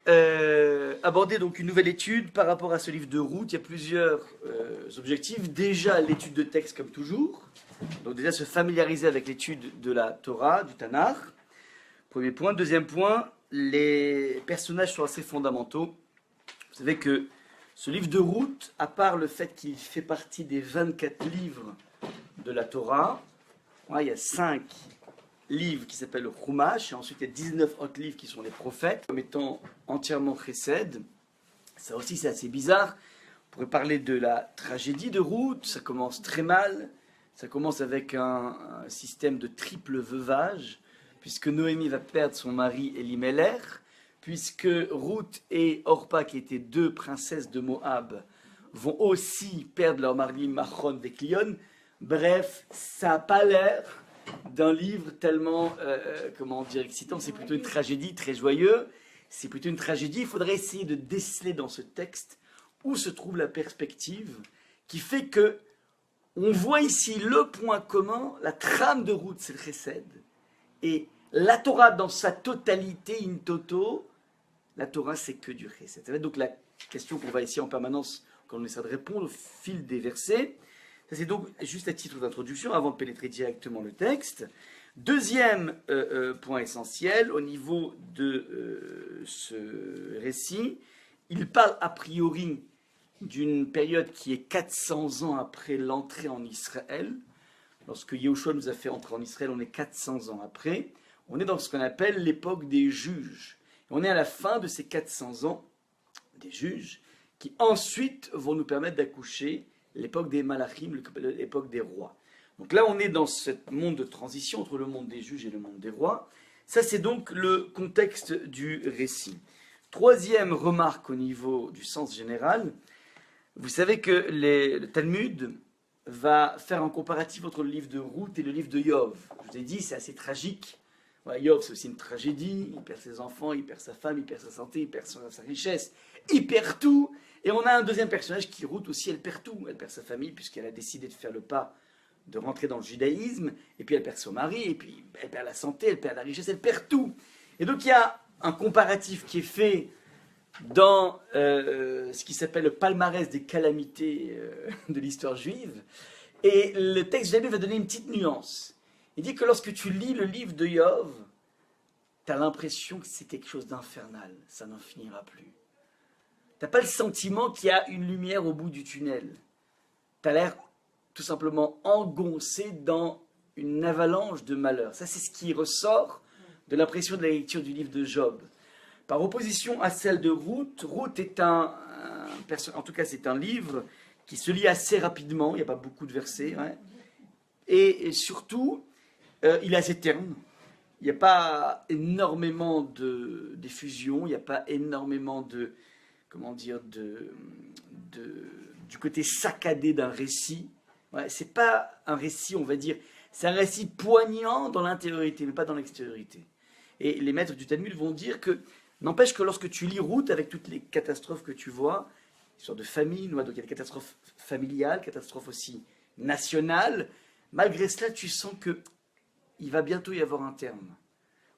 aborder donc une nouvelle étude par rapport à ce livre de Ruth. Il y a plusieurs objectifs. Déjà, l'étude de texte comme toujours. Donc déjà, se familiariser avec l'étude de la Torah, du Tanakh. Premier point. Deuxième point, les personnages sont assez fondamentaux. Vous savez que ce livre de Ruth, à part le fait qu'il fait partie des 24 livres de la Torah, il y a 5 livres qui s'appellent le Chumash, et ensuite il y a 19 autres livres qui sont les prophètes, comme étant entièrement chesed. Ça aussi c'est assez bizarre. On pourrait parler de la tragédie de Ruth, ça commence très mal. Ça commence avec un système de triple veuvage, puisque Noémie va perdre son mari Elimelech, puisque Ruth et Orpa, qui étaient 2 princesses de Moab, vont aussi perdre leur mari Machon Veklion. Bref, ça n'a pas l'air d'un livre tellement, excitant. C'est plutôt une tragédie, très joyeux. C'est plutôt une tragédie. Il faudrait essayer de déceler dans ce texte où se trouve la perspective qui fait que on voit ici le point commun, la trame de Ruth, c'est le chesed. Et la Torah dans sa totalité, in toto, la Torah c'est que du chesed. Ça va être donc la question qu'on va essayer en permanence quand on essaie de répondre au fil des versets. Ça c'est donc juste à titre d'introduction avant de pénétrer directement le texte. Deuxième point essentiel au niveau de ce récit, il parle a priori d'une période qui est 400 ans après l'entrée en Israël. Lorsque Yahushua nous a fait entrer en Israël, on est 400 ans après. On est dans ce qu'on appelle l'époque des juges. On est à la fin de ces 400 ans des juges qui ensuite vont nous permettre d'accoucher l'époque des malachim, l'époque des rois. Donc là, on est dans ce monde de transition entre le monde des juges et le monde des rois. Ça, c'est donc le contexte du récit. Troisième remarque au niveau du sens général. Vous savez que le Talmud va faire un comparatif entre le livre de Ruth et le livre de Yov. Je vous ai dit, c'est assez tragique. Yov, c'est aussi une tragédie. Il perd ses enfants, il perd sa femme, il perd sa santé, il perd sa richesse, il perd tout. Et on a un deuxième personnage qui, Ruth aussi, elle perd tout. Elle perd sa famille puisqu'elle a décidé de faire le pas de rentrer dans le judaïsme. Et puis elle perd son mari, et puis elle perd la santé, elle perd la richesse, elle perd tout. Et donc il y a un comparatif qui est fait dans ce qui s'appelle le palmarès des calamités de l'histoire juive. Et le texte Jabbé va donner une petite nuance. Il dit que lorsque tu lis le livre de Yov, tu as l'impression que c'est quelque chose d'infernal, ça n'en finira plus. Tu n'as pas le sentiment qu'il y a une lumière au bout du tunnel. Tu as l'air tout simplement engoncé dans une avalanche de malheur. Ça, c'est ce qui ressort de l'impression de la lecture du livre de Job. Par opposition à celle de Ruth, Ruth est en tout cas c'est un livre qui se lit assez rapidement, il n'y a pas beaucoup de versets, ouais. Et surtout, il est assez terne. Il n'y a pas énormément d'effusion, il n'y a pas énormément du côté saccadé d'un récit. Ouais, c'est pas un récit, on va dire, c'est un récit poignant dans l'intériorité, mais pas dans l'extériorité. Et les maîtres du Talmud vont dire que n'empêche que lorsque tu lis Ruth, avec toutes les catastrophes que tu vois, histoire de famine, donc il y a des catastrophes familiales, catastrophes aussi nationales, malgré cela, tu sens qu'il va bientôt y avoir un terme.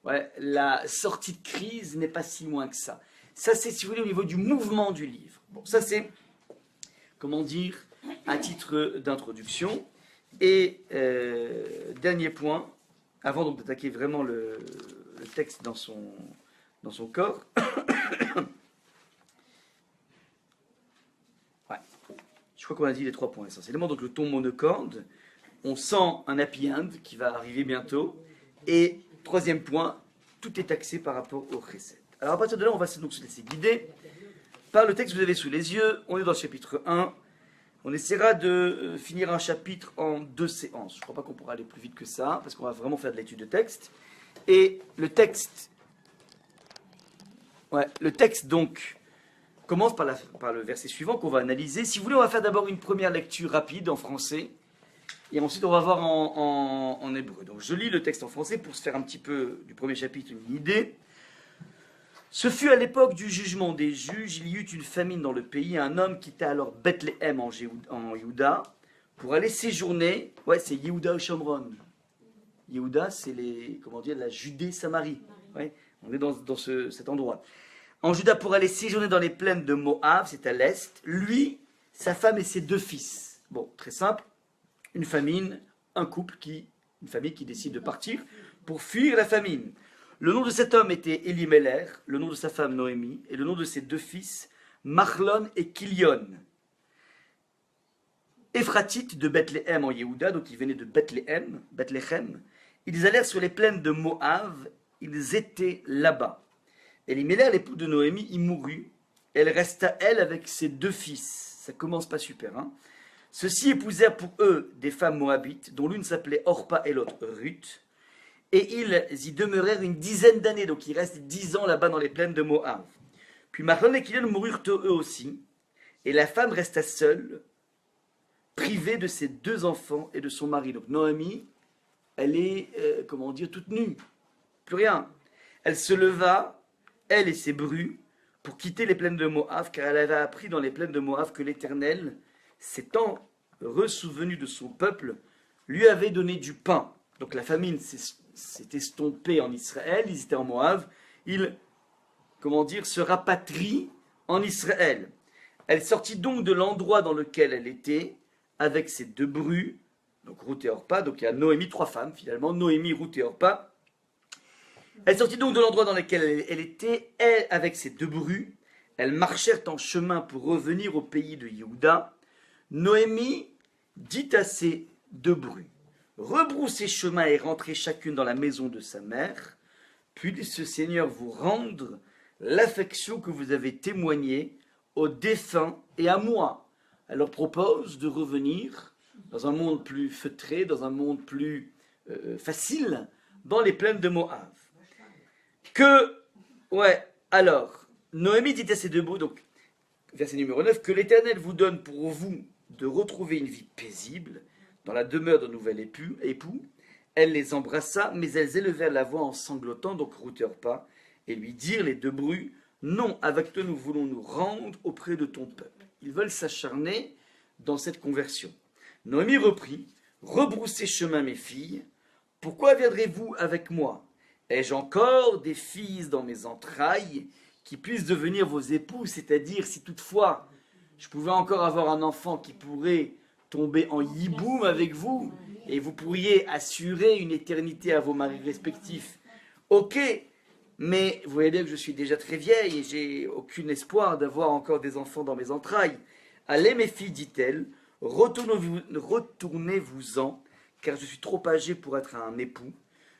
Ouais, la sortie de crise n'est pas si loin que ça. Ça, c'est, si vous voulez, au niveau du mouvement du livre. Bon, ça, c'est, à titre d'introduction. Et dernier point, avant donc d'attaquer vraiment le texte dans son corps. Ouais. Je crois qu'on a dit les 3 points essentiellement. Donc le ton monocorde, on sent un happy end qui va arriver bientôt. Et troisième point, tout est axé par rapport au chesed. Alors à partir de là, on va donc se laisser guider par le texte que vous avez sous les yeux. On est dans le chapitre 1. On essaiera de finir un chapitre en 2 séances. Je ne crois pas qu'on pourra aller plus vite que ça, parce qu'on va vraiment faire de l'étude de texte. Et le texte donc commence par le verset suivant qu'on va analyser. Si vous voulez, on va faire d'abord une première lecture rapide en français, et ensuite on va voir en hébreu. Donc je lis le texte en français pour se faire un petit peu du premier chapitre une idée. Ce fut à l'époque du jugement des juges, il y eut une famine dans le pays, un homme quitta alors Bethléem en Yehuda pour aller séjourner, c'est Yehuda au Shomron. Yehuda, c'est la Judée-Samarie. Ouais, on est dans cet endroit. en Juda pour aller séjourner dans les plaines de Moab, c'est à l'est, lui, sa femme et ses 2 fils. Bon, très simple, une famine, une famille qui décide de partir pour fuir la famine. Le nom de cet homme était Elimelech, le nom de sa femme Noémie, et le nom de ses 2 fils, Machlon et Kilion. Éphratites de Bethléem en Yehuda, donc ils venaient de Bethléem, ils allèrent sur les plaines de Moab, ils étaient là-bas. Elimelech, l'époux de Noémie, y mourut, elle resta elle avec ses 2 fils. Ça commence pas super, hein. Ceux-ci épousèrent pour eux des femmes moabites, dont l'une s'appelait Orpa et l'autre Ruth, et ils y demeurèrent une dizaine d'années, donc ils restent 10 ans là-bas dans les plaines de Moab. Puis Machlon et Kilion moururent eux aussi, et la femme resta seule, privée de ses 2 enfants et de son mari. Donc Noémie, elle est, toute nue, plus rien. Elle se leva, elle et ses brus, pour quitter les plaines de Moab, car elle avait appris dans les plaines de Moab que l'Éternel, s'étant ressouvenu de son peuple, lui avait donné du pain. Donc la famine s'est estompée en Israël, ils étaient en Moab, ils, se rapatrient en Israël. Elle sortit donc de l'endroit dans lequel elle était, avec ses 2 brus, donc Ruth et Orpa, donc il y a Noémie, 3 femmes finalement, Noémie, Ruth et Orpa. Elle sortit donc de l'endroit dans lequel elle était, elle avec ses 2 brus, elles marchèrent en chemin pour revenir au pays de Yehuda. Noémie dit à ses 2 brus, rebroussez chemin et rentrez chacune dans la maison de sa mère, puis ce Seigneur vous rendre l'affection que vous avez témoignée aux défunts et à moi. Elle leur propose de revenir dans un monde plus feutré, dans un monde plus facile, dans les plaines de Moab. Alors, Noémie dit à ses 2 brus, donc, verset numéro 9, que l'Éternel vous donne pour vous de retrouver une vie paisible dans la demeure d'un nouvel époux. Elle les embrassa, mais elles élevèrent la voix en sanglotant, donc Ruth et Orpa, et lui dirent les 2 brus, non, avec toi nous voulons nous rendre auprès de ton peuple. Ils veulent s'acharner dans cette conversion. Noémie reprit, rebroussez chemin mes filles, pourquoi viendrez-vous avec moi? Ai-je encore des fils dans mes entrailles qui puissent devenir vos époux, c'est-à-dire si toutefois je pouvais encore avoir un enfant qui pourrait tomber en yiboum avec vous, et vous pourriez assurer une éternité à vos maris respectifs. Ok, mais vous voyez bien que je suis déjà très vieille et j'ai aucun espoir d'avoir encore des enfants dans mes entrailles. Allez mes filles, dit-elle, retournez-vous-en, car je suis trop âgée pour être un époux.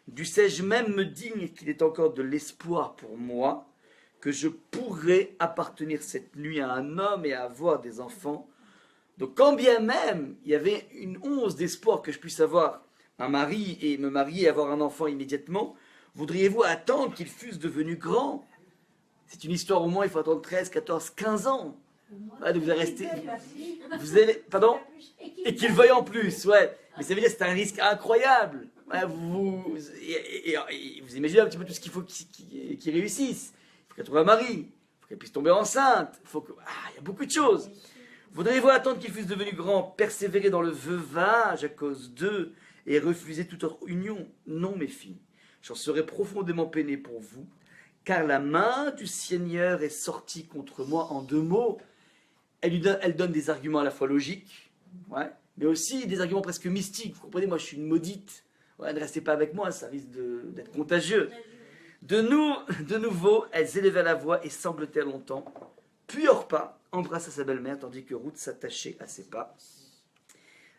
Dussé-je même me digne qu'il est encore de l'espoir pour moi, que je pourrais appartenir cette nuit à un homme et avoir des enfants. Donc quand bien même il y avait une once d'espoir que je puisse avoir un mari et me marier et avoir un enfant immédiatement, voudriez-vous attendre qu'ils fussent devenus grands? C'est une histoire au moins, il faut attendre 13, 14, 15 ans. Ouais, donc vous allez rester... Pardon? Et qu'ils veuillent en plus, ouais. Mais ça veut dire que c'est un risque incroyable. Ouais, vous imaginez un petit peu tout ce qu'il faut qu'ils réussissent. Il faut qu'elle trouve un mari, il faut qu'elle puisse tomber enceinte, il y a beaucoup de choses. Voudriez-vous attendre qu'ils fussent devenus grands, persévérer dans le veuvage à cause d'eux et refuser toute autre union? Non, mes filles, j'en serais profondément peiné pour vous, car la main du Seigneur est sortie contre moi. En 2 mots, elle donne des arguments à la fois logiques, ouais, mais aussi des arguments presque mystiques. Vous comprenez, moi je suis une maudite. Ouais, ne restez pas avec moi, ça risque d'être contagieux. De nouveau, elles élevaient la voix et sanglotèrent longtemps. Puis Orpa embrassa sa belle-mère, tandis que Ruth s'attachait à ses pas.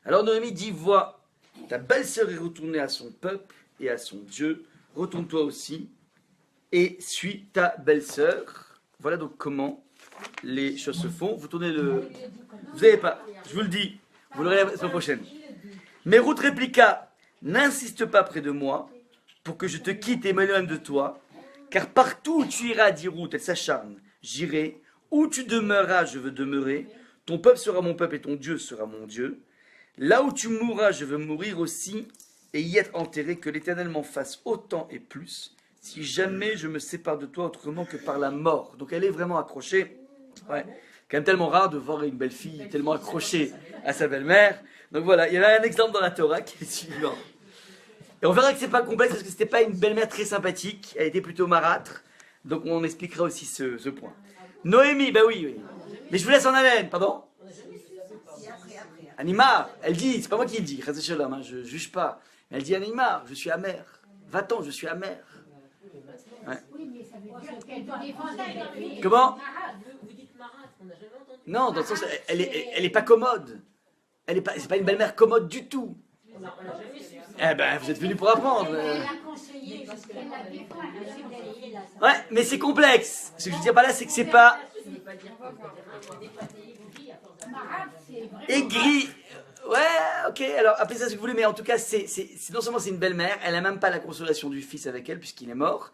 Alors Noémie dit, vois, ta belle-sœur est retournée à son peuple et à son Dieu. Retourne-toi aussi et suis ta belle-sœur. Voilà donc comment les choses se font. Vous tournez le... Vous n'avez pas, je vous le dis, vous l'aurez la semaine prochaine. Mais Ruth répliqua, n'insiste pas près de moi, pour que je te quitte et m'éloigne de toi, car partout où tu iras, dit Ruth, elle s'acharne, j'irai, où tu demeureras, je veux demeurer, ton peuple sera mon peuple et ton Dieu sera mon Dieu. Là où tu mourras, je veux mourir aussi, et y être enterré, que l'Éternel m'en fasse autant et plus, si jamais je me sépare de toi autrement que par la mort. Donc elle est vraiment accrochée. Ouais. Quand même tellement rare de voir une belle fille tellement accrochée à sa belle-mère. Donc voilà, il y avait un exemple dans la Torah qui est suivant. Et on verra que c'est pas complexe parce que c'était pas une belle-mère très sympathique, elle était plutôt marâtre. Donc on expliquera aussi ce point. Noémie, ben oui, oui. Mais je vous laisse en haleine, pardon. Animar, elle dit, c'est pas moi qui le dis, hein, je juge pas. Elle dit Animar, je suis amère. Va-t'en, je suis amère. Ouais. Comment? Vous dites Marat, on n'a jamais entendu. Non, dans le sens, elle est pas commode. C'est pas une belle-mère commode du tout. On n'a jamais su. Eh ben, vous êtes venus pour apprendre. Elle a conseillé jusqu'à la défense. Ouais, mais c'est complexe. Ce que je veux dire par là, c'est que c'est pas aigri. Ouais, ok, alors appelez ça ce que vous voulez, mais en tout cas, non seulement c'est une belle-mère, elle n'a même pas la consolation du fils avec elle, puisqu'il est mort,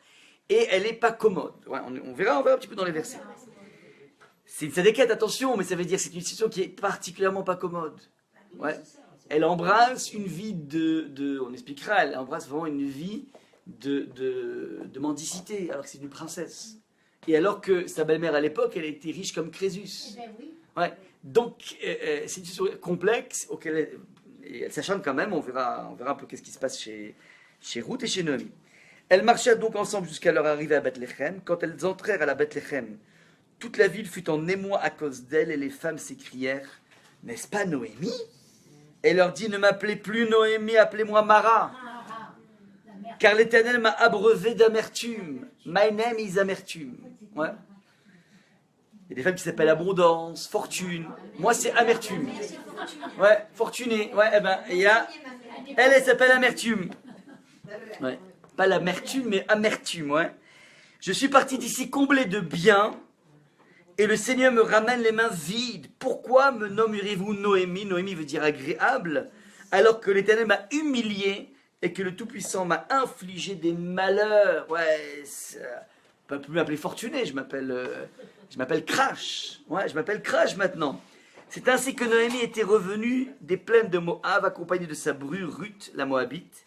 et elle n'est pas commode. Ouais, on verra un petit peu dans les versets. C'est une sadéquette, attention, mais ça veut dire que c'est une situation qui est particulièrement pas commode. Ouais. Elle embrasse une vie on expliquera, elle embrasse vraiment une vie de mendicité, alors que c'est une princesse. Et alors que sa belle-mère à l'époque, elle était riche comme Crésus. Eh ben oui. Ouais. Donc, c'est une situation complexe auquel elle s'acharne quand même. On verra un peu qu'est-ce qui se passe chez Ruth et chez Noémie. Elles marchèrent donc ensemble jusqu'à leur arrivée à Bethléem. Quand elles entrèrent à la Bethléem, toute la ville fut en émoi à cause d'elle, et les femmes s'écrièrent « N'est-ce pas Noémie ?» Elle leur dit « Ne m'appelez plus Noémie, appelez-moi Mara, car l'Éternel m'a abreuvé d'amertume. My name is amertume. » Ouais. Il y a des femmes qui s'appellent abondance, fortune. Moi, c'est amertume. Ouais, fortuné. Ouais, eh ben, il y a... Elle s'appelle amertume. Ouais. Pas l'amertume, mais amertume, ouais. Je suis parti d'ici comblé de biens, et le Seigneur me ramène les mains vides. Pourquoi me nommerez-vous Noémie? Noémie veut dire agréable, alors que l'Éternel m'a humilié et que le Tout-Puissant m'a infligé des malheurs. Ouais, on ne peut plus m'appeler fortuné, je m'appelle Crash. Ouais, je m'appelle Crash maintenant. C'est ainsi que Noémie était revenue des plaines de Moab, accompagnée de sa bru Ruth, la Moabite.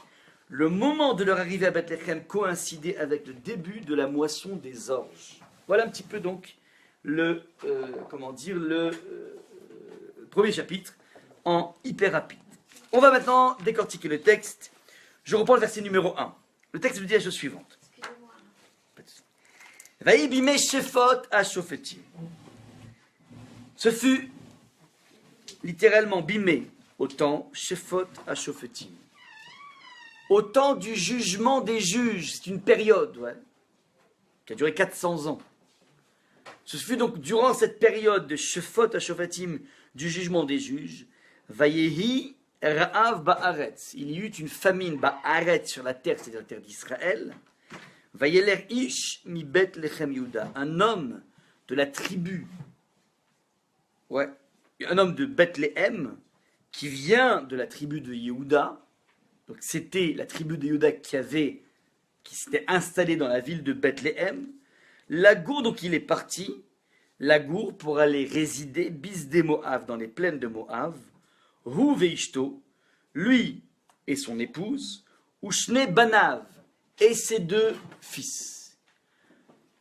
Le moment de leur arrivée à Bethléem coïncidait avec le début de la moisson des orges. Voilà un petit peu donc le premier chapitre en hyper rapide. On va maintenant décortiquer le texte. Je reprends le verset numéro 1. Le texte nous dit la chose suivante. Vaï bimé shefot ashofetim. Ce fut littéralement bimé au temps shefot ashofetim. Au temps du jugement des juges. C'est une période, ouais, qui a duré 400 ans. Ce fut donc durant cette période de shefot ashofetim, du jugement des juges, Vayehi ra'av ba'aretz. Il y eut une famine ba'aretz sur la terre, c'est-à-dire la terre d'Israël. Vayeler ish mi Bethléem Yehuda, un homme de la tribu, ouais, un homme de Bethléem qui vient de la tribu de Yehuda. Donc c'était la tribu de Yehuda qui s'était installée dans la ville de Bethléem. Lagour, donc il est parti, Lagour, pour aller résider Bisdé Moab, dans les plaines de Moab. Hu veishto, lui et son épouse, Ushne Banav, et ses deux fils.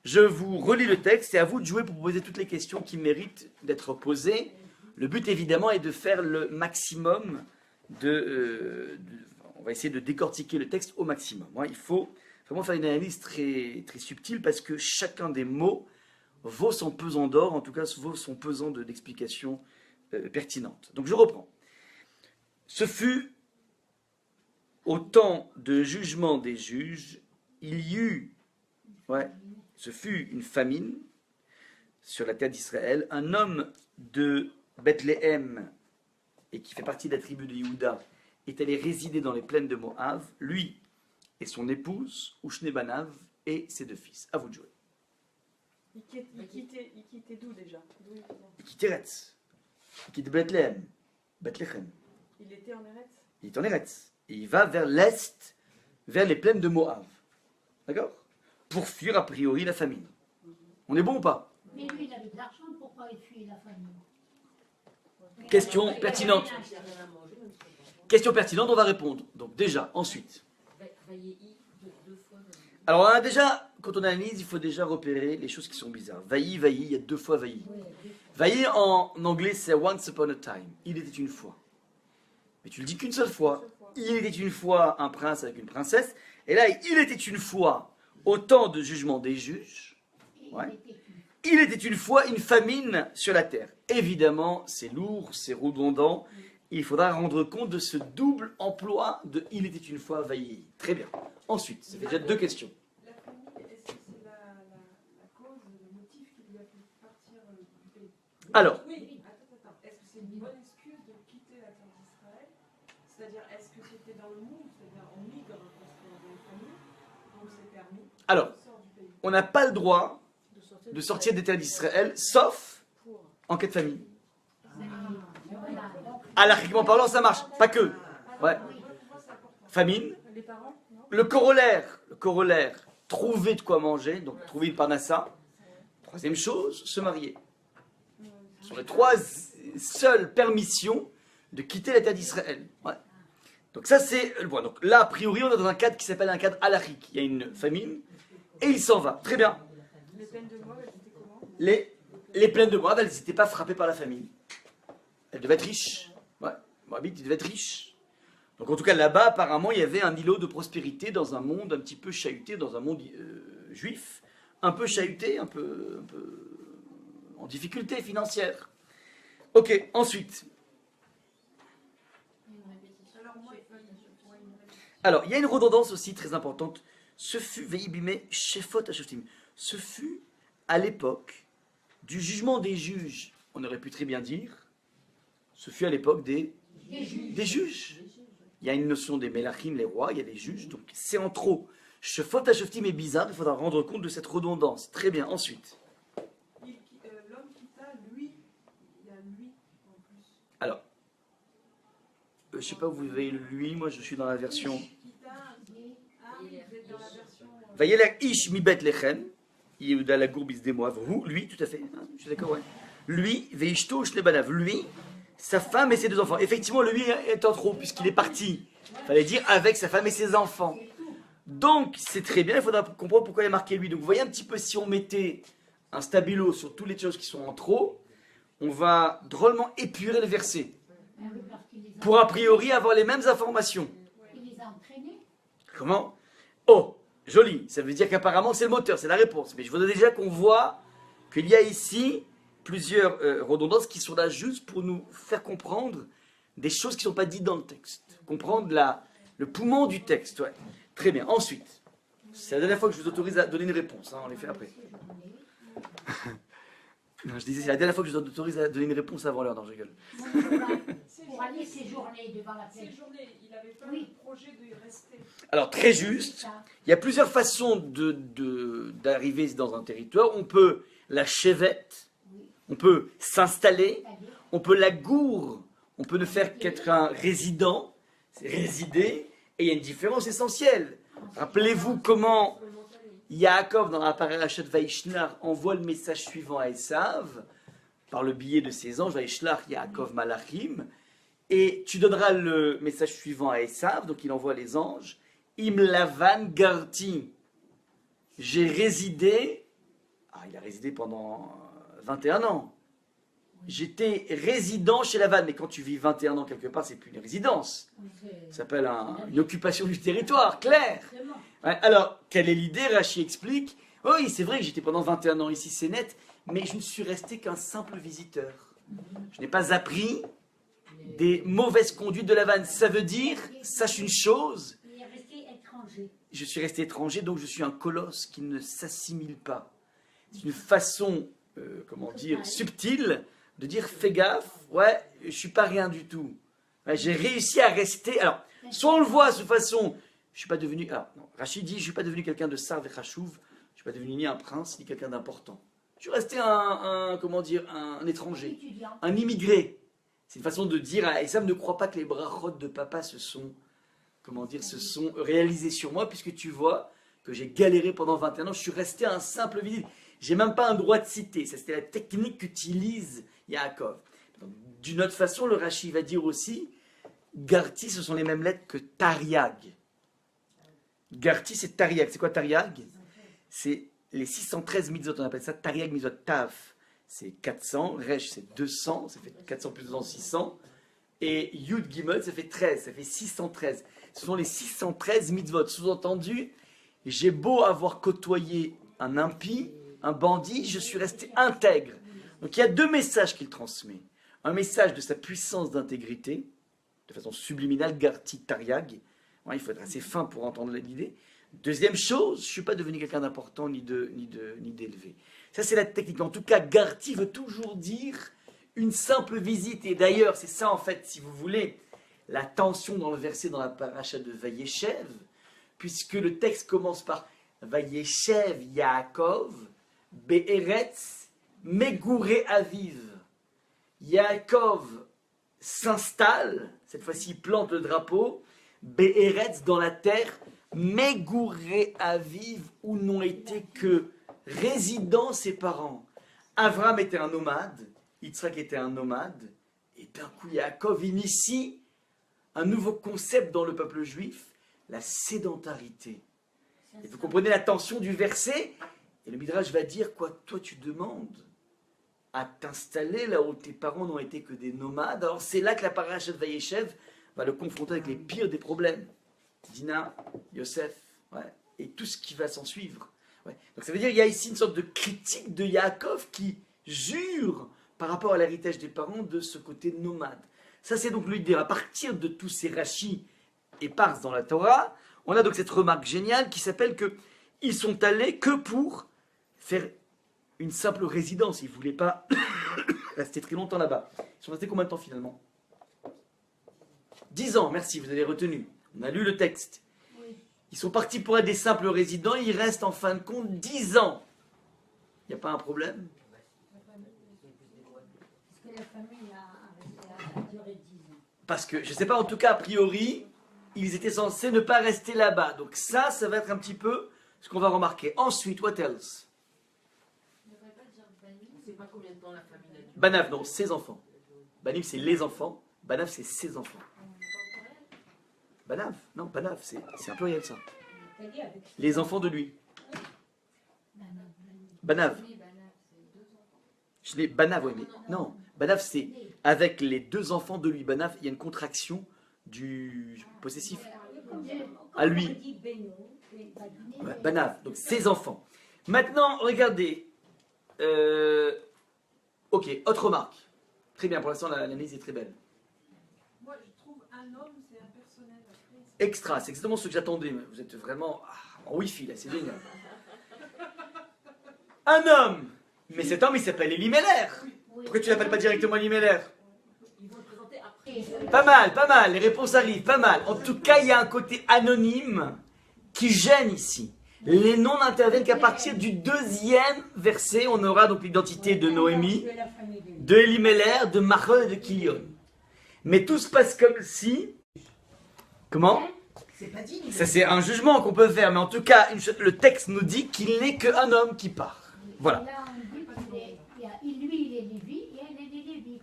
Je vous relis le texte, et à vous de jouer pour poser toutes les questions qui méritent d'être posées. Le but évidemment est de faire le maximum on va essayer de décortiquer le texte au maximum. Il faut vraiment faire une analyse très, très subtile, parce que chacun des mots vaut son pesant d'or, en tout cas vaut son pesant d'explication pertinente. Donc je reprends. Ce fut au temps de jugement des juges, il y eut, ce fut une famine sur la terre d'Israël. Un homme de Bethléem, et qui fait partie de la tribu de Yehuda, est allé résider dans les plaines de Moab, lui et son épouse, Ushne Banav, et ses deux fils. À vous de jouer. Il quittait d'où déjà? Il quittait Eretz. Il quittait Bethléem. Bethléem. Il était en Eretz? Il est en Eretz. Et il va vers l'est, vers les plaines de Moab. D'accord? Pour fuir a priori la famine. On est bon ou pas? Mais lui, il avait de l'argent, pourquoi il fuit la famille? Question pertinente. Question pertinente, on va répondre. Donc déjà, ensuite. Alors on a déjà, quand on analyse, il faut déjà repérer les choses qui sont bizarres. Vailli, il y a deux fois vailli. Vailli en anglais c'est once upon a time. Il était une fois. Mais tu le dis qu'une seule fois. Il était une fois un prince avec une princesse. Et là, il était une fois au temps de jugement des juges, ouais, il était une fois une famine sur la terre. Évidemment, c'est lourd, c'est redondant. Il faudra rendre compte de ce double emploi de il était une fois vaillé. Très bien. Ensuite, ça fait déjà 2 questions. La famille, est-ce que c'est la cause, le motif qui lui a fait partir du pays? Alors, Oui, attends. Est-ce que c'est une bonne excuse de quitter la terre d'Israël? C'est-à-dire, est-ce que c'était dans le monde? C'est-à-dire, on migre parce qu'on a une famille, donc c'est permis. alors, On sort du pays. on n'a pas le droit de sortir des terres d'Israël, sauf en cas de famine. Halakhiquement parlant, ça marche. Pas que. Ouais. Famine. Les parents, non? Le corollaire, trouver de quoi manger, donc trouver une parnassa. 3e chose, se marier. Ce sont les 3 seules permissions de quitter la terre d'Israël. Ouais. Donc ça c'est le point. Donc là, a priori, on est dans un cadre qui s'appelle un cadre halakhique. Il y a une famine et il s'en va. Très bien. Les peines de mort, elles étaient comment? Les plaines de Moab, elles n'étaient pas frappées par la famine. Elles devaient être riches. Ouais. Moabite, ils devaient être riches. Donc en tout cas là-bas, apparemment, il y avait un îlot de prospérité dans un monde un petit peu chahuté, dans un monde juif, un peu chahuté, un peu en difficulté financière. Ok, ensuite. Alors, il y a une redondance aussi très importante. Ce fut, Veibime, Shefot Hashoftim. Ce fut à l'époque du jugement des juges. On aurait pu très bien dire, ce fut à l'époque des juges. Il y a une notion des Melachim, les rois, il y a des juges, donc c'est en trop. Shefot Hashoftim est bizarre, il faudra rendre compte de cette redondance. Très bien, ensuite. L'homme quitta, lui, il y a lui en plus. Alors, je ne sais pas où vous avez lui, moi je suis dans la version... Quitta, vous êtes dans la version... Vayelech ish mi Bethléem, Yehuda la gourbe des Moab, lui, tout à fait, hein, je suis d'accord, ouais. Lui, veishto shlebanav, lui, sa femme et ses 2 enfants. Effectivement, lui est en trop, puisqu'il est parti. Il fallait dire avec sa femme et ses enfants. Donc, c'est très bien, il faudra comprendre pourquoi il a marqué lui. Donc, vous voyez un petit peu, si on mettait un stabilo sur toutes les choses qui sont en trop, on va drôlement épurer le verset. Pour a priori avoir les mêmes informations. Il les a entraînés. Comment? Oh, joli. Ça veut dire qu'apparemment c'est le moteur, c'est la réponse. Mais je voudrais déjà qu'on voit qu'il y a ici plusieurs redondances qui sont là juste pour nous faire comprendre des choses qui ne sont pas dites dans le texte. Comprendre le poumon du texte. Ouais. Très bien. Ensuite, c'est la dernière fois que je vous autorise à donner une réponse. Hein, on les fait après. Non, je disais, c'est la dernière fois que je vous autorise à donner une réponse avant l'heure. Non, je rigole. Pour aller séjourner devant la Ces pêche. journées, il n'avait pas Oui. le projet de y rester. Alors, très juste. Il y a plusieurs façons d'arriver dans un territoire. On peut la chevette, on peut s'installer, on peut la gour, on peut ne faire qu'être un résident, c'est résider, et il y a une différence essentielle. Rappelez-vous comment Yaakov, dans la parashat Vaishnar, envoie le message suivant à Esav, par le biais de ses anges, Vaishnar Yaakov Malachim, et tu donneras le message suivant à Esav, donc il envoie les anges, Im Lavan Garti. J'ai résidé, il a résidé pendant 21 ans. J'étais résident chez Lavan, mais quand tu vis 21 ans quelque part, c'est plus une résidence. Ça s'appelle une occupation du territoire, clair. Ouais, alors, quelle est l'idée? Rachi explique, oui, c'est vrai que j'étais pendant 21 ans ici, c'est net, mais je ne suis resté qu'un simple visiteur. Je n'ai pas appris des mauvaises conduites de Lavan. Ça veut dire, sache une chose, Il est resté étranger. je suis resté étranger, donc je suis un colosse qui ne s'assimile pas. C'est une façon, comment dire, subtile de dire fais gaffe, ouais, je suis pas rien du tout. Ouais, j'ai réussi à rester. Alors, soit on le voit de toute façon, je suis pas devenu. Alors, non, Rachid dit, je suis pas devenu quelqu'un de sarv et chachouv, je suis pas devenu ni un prince ni quelqu'un d'important. Je suis resté comment dire, un étranger, Étudiant. un immigré. C'est une façon de dire, et ça ne croit pas que les brachot de papa se sont réalisés sur moi, puisque tu vois que j'ai galéré pendant 21 ans, je suis resté un simple visible. J'ai même pas un droit de citer. Ça, c'était la technique qu'utilise Yaakov. D'une autre façon, le Rashi va dire aussi, Garti, ce sont les mêmes lettres que Tariag. Garti, c'est Tariag. C'est quoi Tariag? C'est les 613 mitzvot, on appelle ça Tariag mitzvot Taf. C'est 400, Resh, c'est 200, ça fait 400 plus 200, 600. Et Yud Gimel, ça fait 13, ça fait 613. Ce sont les 613 mitzvot. Sous-entendu, j'ai beau avoir côtoyé un impie, un bandit, je suis resté intègre. Donc il y a deux messages qu'il transmet. Un message de sa puissance d'intégrité, de façon subliminale, Garti Tariag. Il faut être assez fin pour entendre l'idée. Deuxième chose, je ne suis pas devenu quelqu'un d'important ni d'élevé. Ça, c'est la technique. En tout cas, Garti veut toujours dire une simple visite. Et d'ailleurs, c'est ça, en fait, si vous voulez, la tension dans le verset dans la paracha de Vayeshev, puisque le texte commence par Vayeshev Yaakov, Be'eretz, Megouré Aviv. Yaakov s'installe, cette fois-ci il plante le drapeau, Be'eretz dans la terre, Megouré Aviv, où n'ont été que résidents ses parents. Avram était un nomade, Yitzhak était un nomade, et d'un coup Yaakov initie un nouveau concept dans le peuple juif, la sédentarité. Et vous comprenez la tension du verset, et le Midrash va dire quoi? Toi tu demandes à t'installer là où tes parents n'ont été que des nomades. Alors c'est là que la paracha de Vayeshev va le confronter avec les pires des problèmes. Dina, Yosef, et tout ce qui va s'en suivre. Donc ça veut dire qu'il y a ici une sorte de critique de Yaakov qui jure par rapport à l'héritage des parents de ce côté nomade. Ça c'est donc l'idée. À partir de tous ces rachis épars dans la Torah, on a donc cette remarque géniale qui s'appelle que ils sont allés que pour faire une simple résidence. Ils ne voulaient pas rester très longtemps là-bas. Ils sont restés combien de temps finalement? 10 ans, merci, vous avez retenu. On a lu le texte. Oui. Ils sont partis pour être des simples résidents, ils restent en fin de compte 10 ans. Il n'y a pas un problème? Parce que la famille a duré 10 ans. Parce que, je ne sais pas, en tout cas, a priori, ils étaient censés ne pas rester là-bas. Donc ça va être un petit peu ce qu'on va remarquer. Ensuite, what else? On ne sait pas combien de temps la famille a duré. Banav, non, ses enfants. Banim, c'est les enfants. Banav, c'est ses enfants. Banav, non, Banav, c'est un pluriel ça. C'est-à-dire avec Les enfants de lui. Banav. Banav. Je l'ai Banav, oui, mais non. Banav, c'est avec les deux enfants de lui. Banav, il y a une contraction du possessif. À lui. On dit Beno, Ouais, Banav, donc ses enfants. Maintenant, regardez. Ok, autre remarque. Très bien, pour l'instant, l'analyse est très belle. Moi, je trouve un homme, c'est impersonnel. Après, Extra, c'est exactement ce que j'attendais. Vous êtes vraiment en wifi là, c'est génial. Un homme. Mais cet homme, il s'appelle Elimelech. Pourquoi tu l'appelles pas directement Elimelech? Ils vont le présenter après. Pas mal, les réponses arrivent, pas mal. En tout cas, il y a un côté anonyme qui gêne ici. Les noms n'interviennent qu'à partir du deuxième verset. On aura donc l'identité de Noémie, de Elimelech, de Machon et de Kilion. Mais tout se passe comme si... Comment? Ça c'est un jugement qu'on peut faire, mais en tout cas, le texte nous dit qu'il n'est qu'un homme qui part. Voilà. Là, on dit lui, il est Lévi, et elle est Lévi.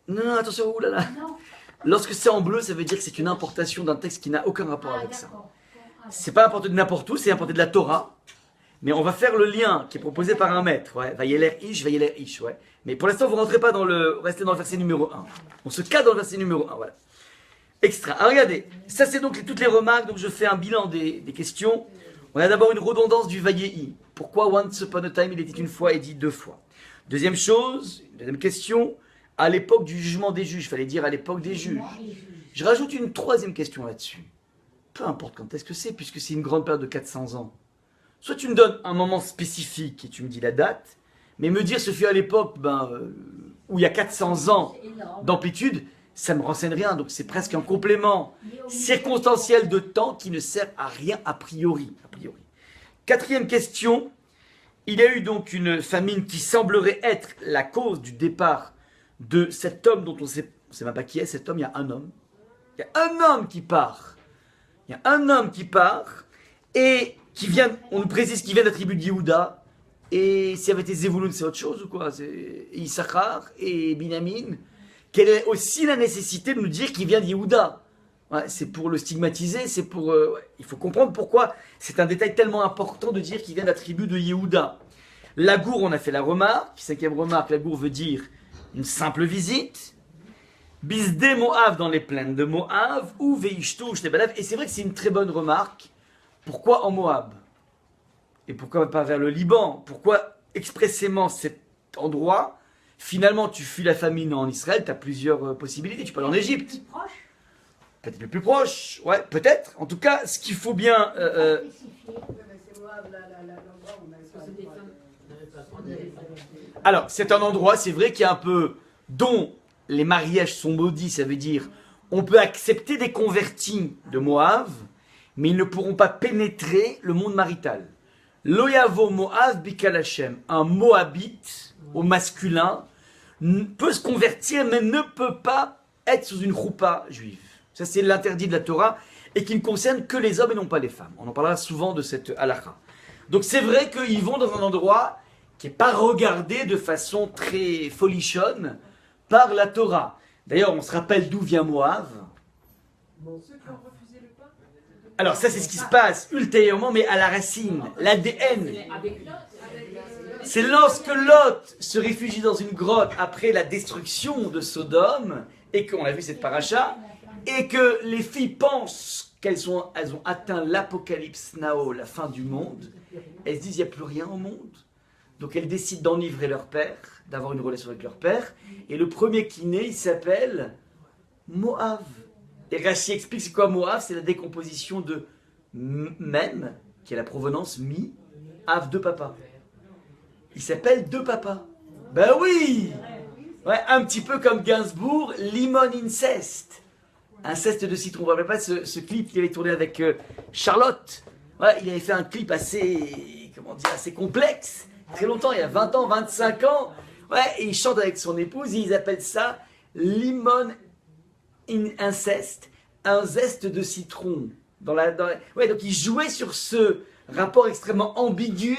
Non, attention, oulala. Non. Lorsque c'est en bleu, ça veut dire que c'est une importation d'un texte qui n'a aucun rapport avec ça. D'accord. C'est pas importé de n'importe où, c'est importé de la Torah. Mais on va faire le lien qui est proposé par un maître. Vayeler Ish, ouais. Mais pour l'instant, vous ne rentrez pas dans restez dans le verset numéro 1. On se cadre dans le verset numéro 1, voilà. Extra. Alors regardez, ça c'est donc toutes les remarques, donc je fais un bilan des questions. On a d'abord une redondance du Vayehi. Pourquoi once upon a time il était une fois et dit deux fois? Deuxième chose, deuxième question, à l'époque du jugement des juges, il fallait dire à l'époque des juges. Je rajoute une troisième question là-dessus. Peu importe quand est-ce que c'est, puisque c'est une grande période de 400 ans. Soit tu me donnes un moment spécifique et tu me dis la date, mais me dire ce fut à l'époque où il y a 400 ans d'amplitude, ça ne me renseigne rien, donc c'est presque un complément circonstanciel de temps qui ne sert à rien a priori. Quatrième question, il y a eu donc une famine qui semblerait être la cause du départ de cet homme dont on ne sait même pas qui est cet homme. Il y a un homme. Il y a un homme qui part. Il y a un homme qui part et qui vient, on nous précise qu'il vient de la tribu de Yehuda. Et s'il y avait été Zevulun, c'est autre chose ou quoi? C'est Issachar et Binyamin. Quelle est aussi la nécessité de nous dire qu'il vient de Yehuda? C'est pour le stigmatiser, c'est pour... il faut comprendre pourquoi c'est un détail tellement important de dire qu'il vient de la tribu de Yehuda. Lagour, on a fait la remarque. Cinquième remarque, Lagour veut dire une simple visite. Bisdé Moav dans les plaines de Moav, ou Veishtou Shtebalav. Et c'est vrai que c'est une très bonne remarque Pourquoi en Moab? Et pourquoi pas vers le Liban? Pourquoi expressément cet endroit? Finalement, tu fuis la famine en Israël, tu as plusieurs possibilités. Tu peux aller en Égypte. Proche, Peut-être le plus proche. Ouais, peut-être. En tout cas, ce qu'il faut bien... spécifié. Alors, c'est un endroit, c'est vrai, qui est un peu... dont les mariages sont maudits. Ça veut dire, on peut accepter des convertis de Moab, mais ils ne pourront pas pénétrer le monde marital. Loyavo Moab Bikal Hashem. Un Moabite, au masculin, peut se convertir, mais ne peut pas être sous une choupa juive. Ça, c'est l'interdit de la Torah, et qui ne concerne que les hommes et non pas les femmes. On en parlera souvent de cette halakha. Donc c'est vrai qu'ils vont dans un endroit qui n'est pas regardé de façon très folichonne par la Torah. D'ailleurs, on se rappelle d'où vient Moab. Ceux qui ont refusé le pain. Alors ça, c'est ce qui se passe ultérieurement, mais à la racine, l'ADN. Avec Lot. C'est lorsque Lot se réfugie dans une grotte après la destruction de Sodome, et qu'on a vu cette paracha, et que les filles pensent qu'elles ont atteint l'apocalypse nao, la fin du monde. Elles se disent, il n'y a plus rien au monde. Donc elles décident d'enivrer leur père, d'avoir une relation avec leur père, et le premier qui naît, il s'appelle Moab. Et Rashi explique c'est quoi Moab, c'est la décomposition de Mem, qui est la provenance mi, Av de papa. Il s'appelle deux papas. Ben oui! Ouais, un petit peu comme Gainsbourg, Limon Incest. Inceste de citron. Vous ne vous rappelez pas ce clip qu'il avait tourné avec Charlotte? Ouais, il avait fait un clip assez, comment dire, assez complexe. Très longtemps, il y a 20 ans, 25 ans. Ouais, et il chante avec son épouse et ils appellent ça Limon Incest, un zeste de citron. Ouais, donc il jouait sur ce rapport extrêmement ambigu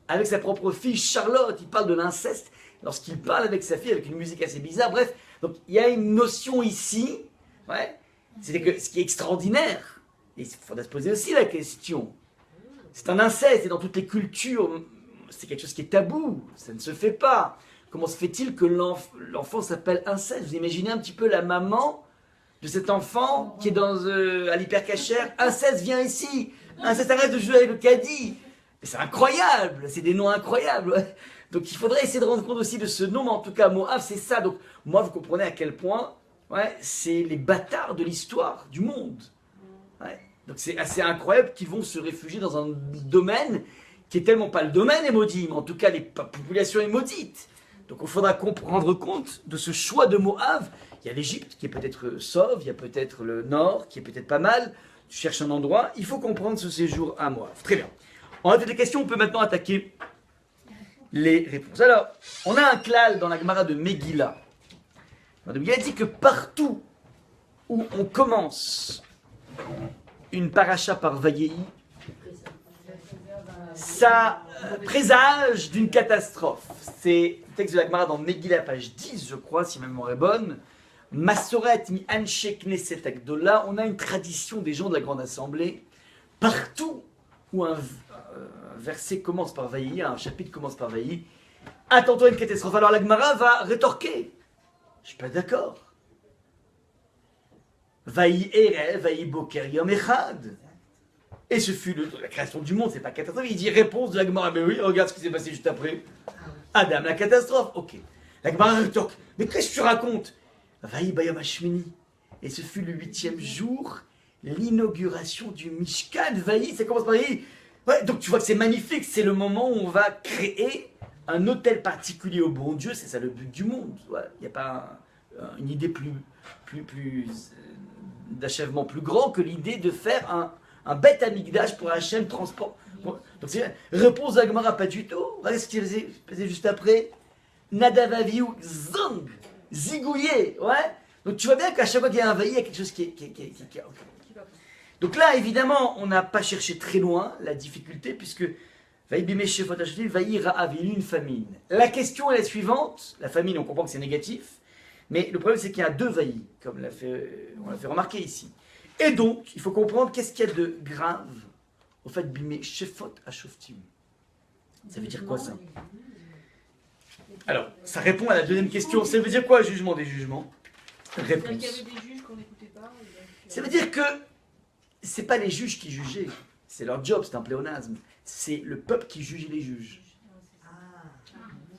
avec sa propre fille Charlotte. Il parle de l'inceste lorsqu'il parle avec sa fille avec une musique assez bizarre. Bref, donc il y a une notion ici, ouais, c'est que ce qui est extraordinaire, et il faudra se poser aussi la question, c'est un inceste et dans toutes les cultures, c'est quelque chose qui est tabou, ça ne se fait pas. Comment se fait-il que l'enfant s'appelle inceste? Vous imaginez un petit peu la maman de cet enfant qui est à l'hypercachère. Inceste, viens ici. Inceste, arrête de jouer avec le caddie. C'est incroyable, c'est des noms incroyables. Ouais. Donc il faudrait essayer de rendre compte aussi de ce nom, mais en tout cas, Moab, c'est ça. Donc moi, vous comprenez à quel point, ouais, c'est les bâtards de l'histoire, du monde. Ouais. Donc c'est assez incroyable qu'ils vont se réfugier dans un domaine qui est tellement pas le domaine est maudit, mais en tout cas, la population est maudite. Donc il faudra rendre compte de ce choix de Moab. Il y a l'Égypte qui est peut-être sauve, il y a peut-être le nord qui est peut-être pas mal. Tu cherches un endroit, il faut comprendre ce séjour à Moab. Très bien. On a fait des questions, on peut maintenant attaquer les réponses. Alors, on a un klal dans la Gemara de Megillah. Il a dit que partout où on commence une paracha par Vayehi, ça présage d'une catastrophe. C'est le texte de la Gemara dans Megillah, page 10, je crois, si ma mémoire est bonne. Masoret mi Anshe Knesset Agdola, on a une tradition des gens de la Grande Assemblée. Partout où un verset commence par Vaïe, un chapitre commence par Vaïe, attends-toi à une catastrophe. Alors la Gemara va rétorquer. Je suis pas d'accord. Vaïe Erev, Vaïe Boker Yom Echad. Et ce fut la création du monde, c'est pas catastrophe. Il dit réponse de la Gemara. Mais oui, regarde ce qui s'est passé juste après. Adam, la catastrophe. Ok. La Gemara rétorque. Mais qu'est-ce que tu racontes? Vaïe Bayom Hashmini. Et ce fut le 8e jour, l'inauguration du Mishkan. Vaïe, ça commence par Vaïe. Ouais, donc tu vois que c'est magnifique. C'est le moment où on va créer un hôtel particulier au bon Dieu. C'est ça le but du monde. Il n'y a pas une idée d'achèvement plus grand que l'idée de faire un bête amigdash pour Hachem transport. Donc c'est réponse à Gemara, pas du tout. Regardez ce qui s'est passé juste après. Nadavaviou zang, zigouillé, ouais. Donc tu vois bien qu'à chaque fois qu'il y a un vailli, il y a quelque chose qui est donc là, évidemment, on n'a pas cherché très loin la difficulté, puisque vailli bimeshé fotashvi, vailli ra'avili, une famine. La question est la suivante. La famine, on comprend que c'est négatif, mais le problème c'est qu'il y a deux vaillis, comme on l'a fait remarquer ici. Et donc, il faut comprendre qu'est-ce qu'il y a de grave au fait bimé shefot ashoftim. Ça veut dire quoi ça? Alors, ça répond à la deuxième question. Ça veut dire quoi, jugement des jugements? Réponse. Il y avait des juges qu'on n'écoutait pas. Ça veut dire que c'est pas les juges qui jugeaient, c'est leur job, c'est un pléonasme. C'est le peuple qui juge les juges.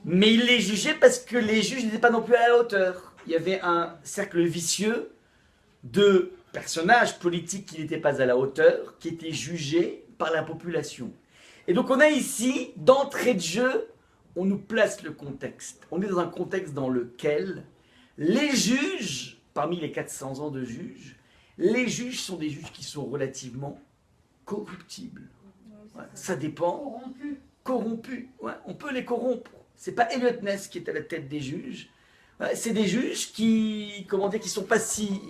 Mais il les jugeait parce que les juges n'étaient pas non plus à la hauteur. Il y avait un cercle vicieux de personnages politiques qui n'étaient pas à la hauteur, qui étaient jugés par la population. Et donc on a ici, d'entrée de jeu, on nous place le contexte. On est dans un contexte dans lequel les juges, parmi les 400 ans de juges, les juges sont des juges qui sont relativement corruptibles. Ouais, ça dépend. Corrompus. Ouais, on peut les corrompre. C'est pas Elliot Ness qui est à la tête des juges. Ouais, c'est des juges qui, comment dire, qui sont pas si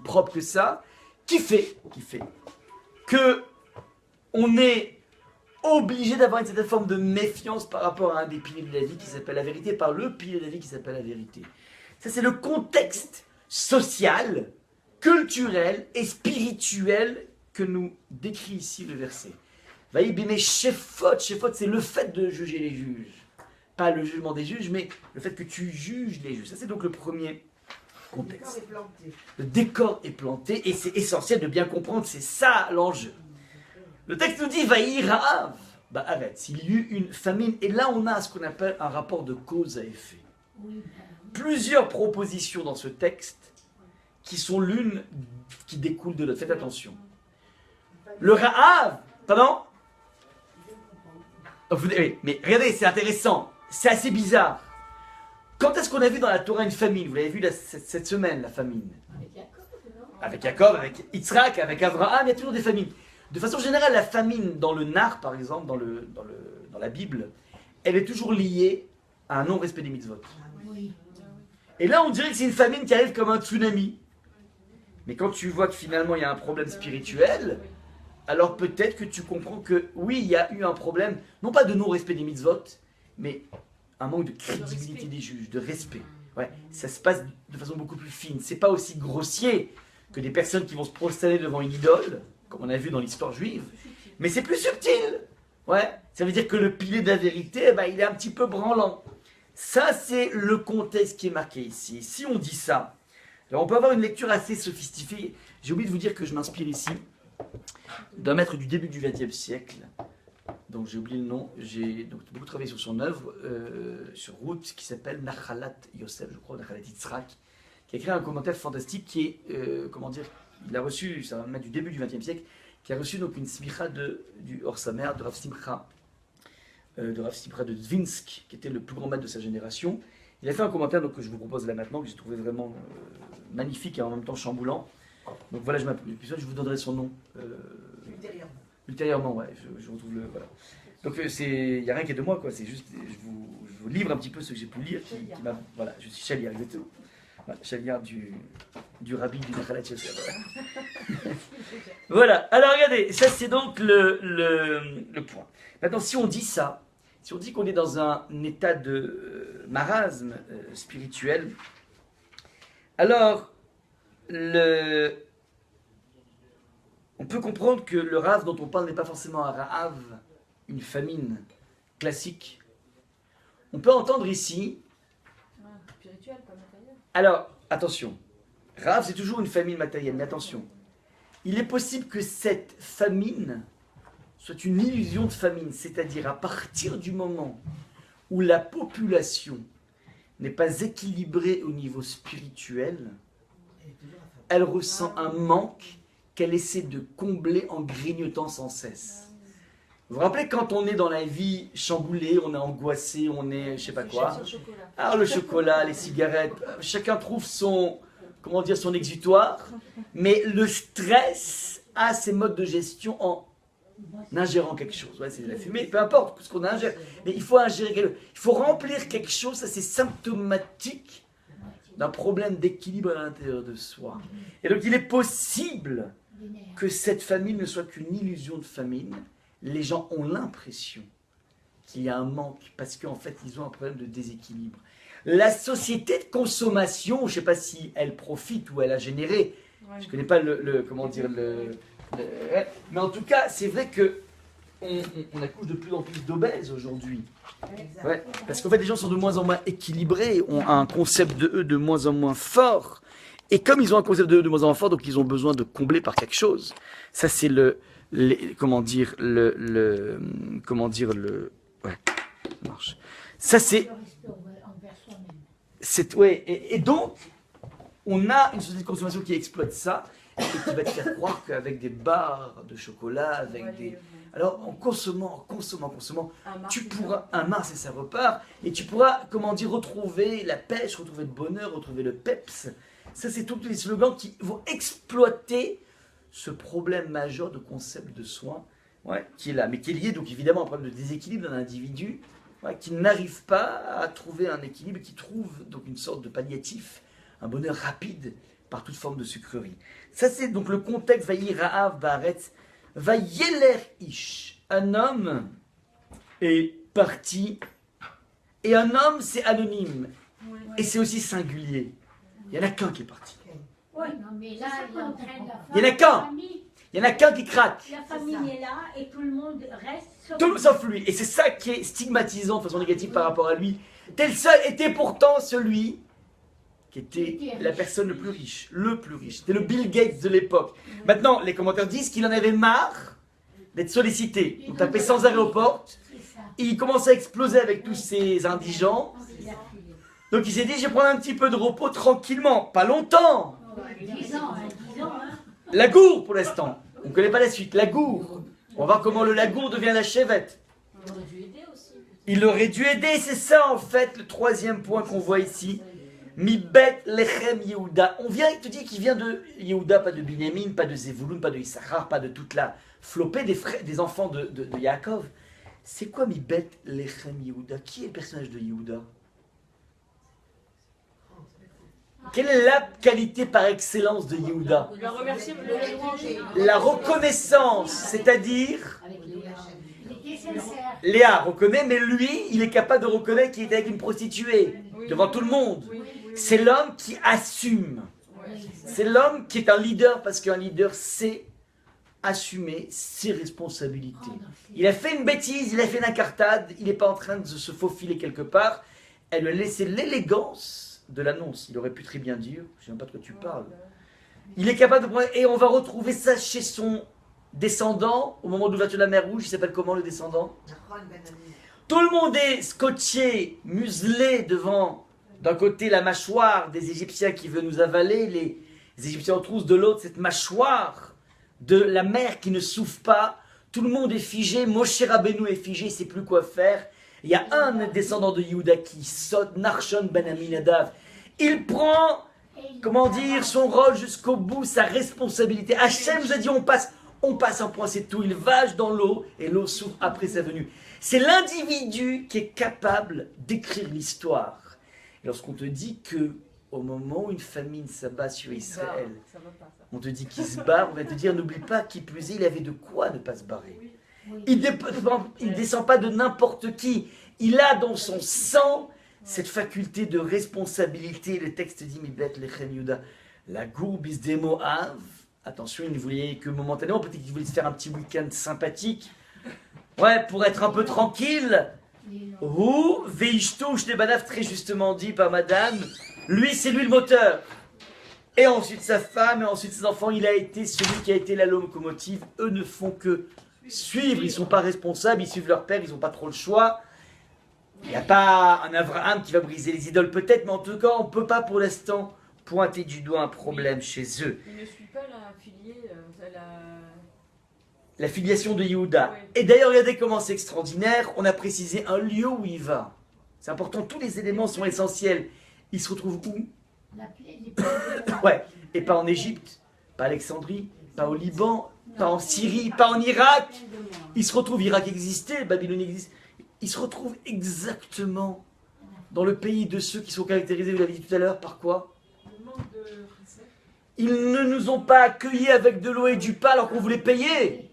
propres que ça, qui fait que on est obligé d'avoir une certaine forme de méfiance par rapport à un des piliers de la vie qui s'appelle la vérité, par le pilier de la vie qui s'appelle la vérité. Ça, c'est le contexte social, culturel et spirituel que nous décrit ici le verset. Mais shefot, c'est le fait de juger les juges. Pas le jugement des juges, mais le fait que tu juges les juges. Ça, c'est donc le premier contexte. Le décor est planté et c'est essentiel de bien comprendre, c'est ça l'enjeu. Le texte nous dit Vaï Ra'av. Bah arrête, il y eut une famine. Et là, on a ce qu'on appelle un rapport de cause à effet. Plusieurs propositions dans ce texte qui sont l'une qui découle de l'autre. Faites attention. Le Ra'av, pardon? Oui, mais regardez, c'est intéressant. C'est assez bizarre. Quand est-ce qu'on a vu dans la Torah une famine? Vous l'avez vu cette semaine, la famine. Avec Jacob, avec Yitzhak, avec Abraham, il y a toujours des famines. De façon générale, la famine dans le Nar, par exemple, dans la Bible, elle est toujours liée à un non-respect des mitzvot. Et là, on dirait que c'est une famine qui arrive comme un tsunami. Mais quand tu vois que finalement, il y a un problème spirituel, alors peut-être que tu comprends que, oui, il y a eu un problème, non pas de non-respect des mitzvot, mais un manque de crédibilité des juges, de respect. Ouais, ça se passe de façon beaucoup plus fine. C'est pas aussi grossier que des personnes qui vont se prosterner devant une idole, comme on a vu dans l'histoire juive, mais c'est plus subtil. Ouais, ça veut dire que le pilier de la vérité, il est un petit peu branlant. Ça, c'est le contexte qui est marqué ici. Si on dit ça, alors on peut avoir une lecture assez sophistiquée. J'ai oublié de vous dire que je m'inspire ici d'un maître du début du XXe siècle. Donc j'ai oublié le nom. J'ai donc beaucoup travaillé sur son œuvre, sur Ruth, qui s'appelle Nachalat Yosef, je crois, Nachalat Yitzhak, qui a écrit un commentaire fantastique qui est, comment dire, il a reçu, c'est un maître du début du XXe siècle, qui a reçu donc une smicha du Or Samer, de Rav Simcha, de Dvinsk, qui était le plus grand maître de sa génération. Il a fait un commentaire donc, que je vous propose là maintenant, que j'ai trouvé vraiment magnifique et en même temps chamboulant. Donc voilà, je vous donnerai son nom. Ultérieurement, ouais, je retrouve le... Voilà. Donc il n'y a rien qui est de moi, quoi, c'est juste, je vous livre un petit peu ce que j'ai pu lire, qui m'a... Voilà, je suis Chaliar, exactement. Voilà, Chaliar du rabbi du Nachalat Yosef. Voilà. Voilà, alors regardez, ça c'est donc le point. Maintenant, si on dit ça, si on dit qu'on est dans un état de marasme spirituel, alors on peut comprendre que le Rav dont on parle n'est pas forcément un Rav, une famine classique. On peut entendre ici... Spirituel, pas matériel. Alors, attention. Rav, c'est toujours une famine matérielle, mais attention. Il est possible que cette famine soit une illusion de famine, c'est-à-dire à partir du moment où la population n'est pas équilibrée au niveau spirituel, elle ressent un manque qu'elle essaie de combler en grignotant sans cesse. Vous vous rappelez quand on est dans la vie chamboulée, on est angoissé, on est je sais pas quoi. Alors le chocolat, les cigarettes, chacun trouve son, comment dire, son exutoire, mais le stress a ses modes de gestion en ingérant quelque chose. Ouais, c'est de la fumée, peu importe ce qu'on ingère, mais il faut ingérer quelque chose. Il faut remplir quelque chose, ça c'est symptomatique d'un problème d'équilibre à l'intérieur de soi. Et donc il est possible que cette famine ne soit qu'une illusion de famine. Les gens ont l'impression qu'il y a un manque parce qu'en fait ils ont un problème de déséquilibre. La société de consommation, je ne sais pas si elle profite ou elle a généré, je ne connais pas comment dire, mais en tout cas c'est vrai que on accouche de plus en plus d'obèses aujourd'hui. Ouais, parce qu'en fait les gens sont de moins en moins équilibrés, ont un concept de eux de moins en moins fort. Et comme ils ont un concept de moins enfant, donc ils ont besoin de combler par quelque chose. Ça, c'est ouais, ça marche. Ça, c'est, Le respect envers soi-même. ouais, et donc, on a une société de consommation qui exploite ça, et qui va te faire croire qu'avec des barres de chocolat, avec des... Alors, en consommant, tu pourras, un Mars et ça repart, et tu pourras, retrouver la pêche, retrouver le bonheur, retrouver le peps. Ça, c'est tous les slogans qui vont exploiter ce problème majeur de concept de soin, ouais, qui est là, mais qui est lié donc évidemment à un problème de déséquilibre d'un individu, ouais, qui n'arrive pas à trouver un équilibre, qui trouve donc une sorte de palliatif, un bonheur rapide par toute forme de sucrerie. Ça, c'est donc le contexte, Vayi Ra'av Baaretz, Vayeler Ish. Un homme est parti, et un homme, c'est anonyme, et c'est aussi singulier. Il n'y en a qu'un qui est parti. Oui, non, mais là, il entraîne la Il y en a qu'un. famille. Il n'y en a qu'un qui craque. La famille est là et tout le monde reste sur Tout sauf lui. Et c'est ça qui est stigmatisant de façon négative par rapport à lui. Tel seul était pourtant celui qui était la personne le plus riche. Le plus riche. C'était le Bill Gates de l'époque. Maintenant, les commentaires disent qu'il en avait marre d'être sollicité. Il tapait sans arrêt aux portes. C'est ça. Il commençait à exploser avec tous ces indigents. Il a filé. Donc il s'est dit, je vais prendre un petit peu de repos tranquillement. Pas longtemps. 10 ans, hein, 10 ans, hein. La gourde pour l'instant. On ne connaît pas la suite. La gourde. On va voir comment le lagour devient la chevette. Il aurait dû aider aussi. Il aurait dû aider, c'est ça en fait le troisième point qu'on voit ici. Mi bet lechem Yehuda. On vient, il te dit qu'il vient de Yehuda, pas de Binyamin, pas de Zevulun, pas de Issachar, pas de toute la flopée des enfants de Yaakov. C'est quoi mi bet lechem Yehuda? Qui est le personnage de Yehuda? Quelle est la qualité par excellence de Yehuda? Le remercier, le louanger. La reconnaissance, c'est-à-dire... Il était sincère. Léa reconnaît, mais lui, il est capable de reconnaître qu'il était avec une prostituée, devant tout le monde. C'est l'homme qui assume. C'est l'homme qui est un leader, parce qu'un leader sait assumer ses responsabilités. Il a fait une bêtise, il a fait une incartade, il n'est pas en train de se faufiler quelque part. Elle lui a laissé l'élégance de l'annonce. Il aurait pu très bien dire, je ne sais même pas de quoi tu parles. Il est capable de prendre, et on va retrouver ça chez son descendant, au moment de l'ouverture de la mer Rouge. Il s'appelle comment le descendant? Tout le monde est scotché, muselé devant, d'un côté la mâchoire des Égyptiens qui veut nous avaler, les Égyptiens en trousse, de l'autre cette mâchoire de la mer qui ne souffle pas. Tout le monde est figé, Moshe Rabbeinu est figé, il ne sait plus quoi faire. Il y a un descendant de Yehuda qui saute, Nachshon ben Aminadav. Il prend, son rôle jusqu'au bout, sa responsabilité. Hachem nous a dit on passe un point, c'est tout. Il vage dans l'eau et l'eau souffre après sa venue. C'est l'individu qui est capable d'écrire l'histoire. Et lorsqu'on te dit que au moment où une famine s'abat sur Israël, Ça va pas, ça. on te dit qu'il se barre, on va te dire n'oublie pas qui plus est, il avait de quoi ne pas se barrer. Oui. Il ne descend pas de n'importe qui. Il a dans son sang cette faculté de responsabilité. Le texte dit Mibet lechem Yuda. La gourbe is des Moav. Attention, il ne voulait que momentanément. Peut-être qu'il voulait se faire un petit week-end sympathique. Ouais, pour être un peu tranquille. Ou Veishtou Shnebanav, très justement dit par madame. Lui, c'est lui le moteur. Et ensuite sa femme, et ensuite ses enfants. Il a été celui qui a été la locomotive. Eux ne font que suivre, ils ne sont pas responsables, ils suivent leur père, ils n'ont pas trop le choix. Il n'y a pas un Abraham qui va briser les idoles peut-être, mais en tout cas, on ne peut pas pour l'instant pointer du doigt un problème chez eux. Il ne suit pas la filiée, La filiation de Yehuda. Oui. Et d'ailleurs, regardez comment c'est extraordinaire, on a précisé un lieu où il va. C'est important, tous les éléments sont essentiels. Il se retrouve où? Ouais, et pas en Égypte, pas à Alexandrie, pas au Liban, pas en Syrie, pas en Irak. Il se retrouve, Irak existait, Babylone existe. Il se retrouve exactement dans le pays de ceux qui sont caractérisés, vous l'avez dit tout à l'heure, par quoi? Le manque de recettes. Ils ne nous ont pas accueillis avec de l'eau et du pain alors qu'on voulait payer.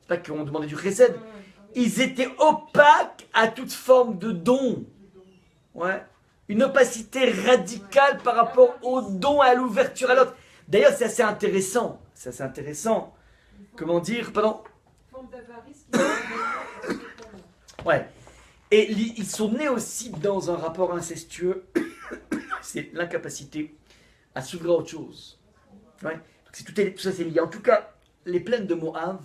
C'est pas qu'on demandait du chesed. Ils étaient opaques à toute forme de don. Ouais. Une opacité radicale par rapport au don, à l'ouverture à l'autre. D'ailleurs, c'est assez intéressant. C'est assez intéressant. Comment dire? Pardon? Forme d'avarice qui est Ouais. Et ils sont nés aussi dans un rapport incestueux. C'est l'incapacité à s'ouvrir à autre chose. Ouais. Donc tout ça c'est lié. En tout cas, les plaines de Moab,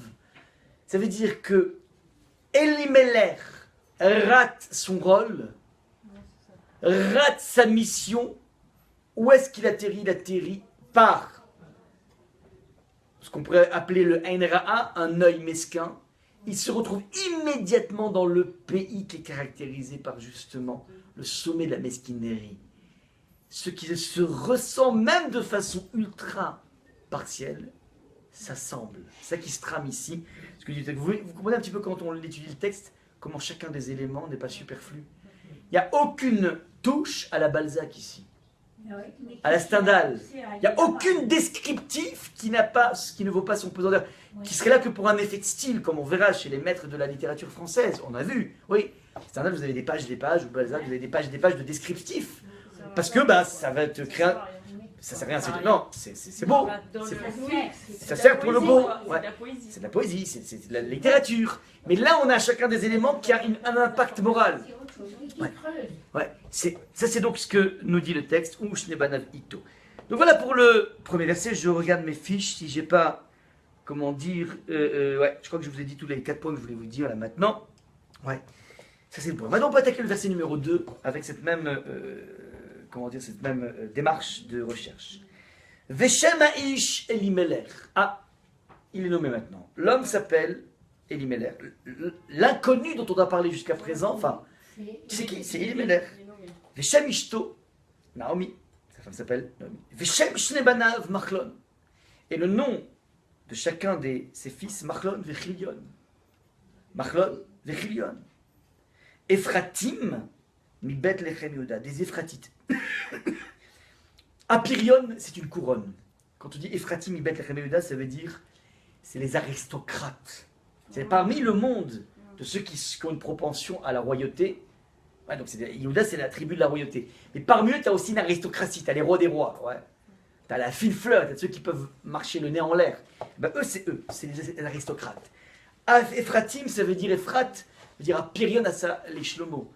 ça veut dire que Elimelech rate son rôle, rate sa mission. Où est-ce qu'il atterrit? Il atterrit par ce qu'on pourrait appeler le Ein Ra'a, un œil mesquin. Il se retrouve immédiatement dans le pays qui est caractérisé par justement le sommet de la mesquinerie. Ce qui se ressent même de façon ultra partielle, s'assemble. C'est ça qui se trame ici. Vous comprenez un petit peu quand on étudie le texte, comment chacun des éléments n'est pas superflu. Il n'y a aucune touche à la Balzac ici, à la Stendhal. Il n'y a aucune descriptif qui ne vaut pas son pesant d'heure, qui serait là que pour un effet de style, comme on verra chez les maîtres de la littérature française. On a vu, oui. Stendhal, vous avez des pages, ou Balzac, vous avez des pages de descriptifs. Parce que ça va te créer un... Ça sert à rien, non, c'est beau. Ça sert pour le beau. Ouais. C'est de la poésie, c'est de la littérature. Mais là, on a chacun des éléments qui a un impact moral. Ouais. Ouais. Ça, c'est donc ce que nous dit le texte. Donc voilà pour le premier verset. Je regarde mes fiches si j'ai pas, comment dire, ouais, je crois que je vous ai dit tous les 4 points que je voulais vous dire là maintenant. Ouais, ça c'est le point. Maintenant, on peut attaquer le verset numéro 2 avec cette même, cette même démarche de recherche. Veshem Aish Elimelech. Ah, il est nommé maintenant. L'homme s'appelle Elimelech. L'inconnu dont on a parlé jusqu'à présent, enfin, c'est qui? C'est Elimelech. Veshem Ishto, Naomi. Sa femme s'appelle Naomi. Veshem Shnebanav Machlon. Et le nom de chacun de ses fils, Machlon Vechilion. Machlon Vechilion. Ephratim, mi Bethlehem Yehuda, des Éphratites. Apirion, c'est une couronne. Quand on dit Ephratim, mi Bethlehem Yehuda, ça veut dire c'est les aristocrates. C'est parmi le monde de ceux qui ont une propension à la royauté. Ouais, donc Yehuda, c'est la tribu de la royauté. Mais parmi eux, tu as aussi une aristocratie, tu as les rois des rois. Ouais. Tu as la fine fleur, tu as ceux qui peuvent marcher le nez en l'air. Ben, eux, c'est les aristocrates. Ephratim, ça veut dire Ephrat, ça veut dire Apirion à les Shlomo.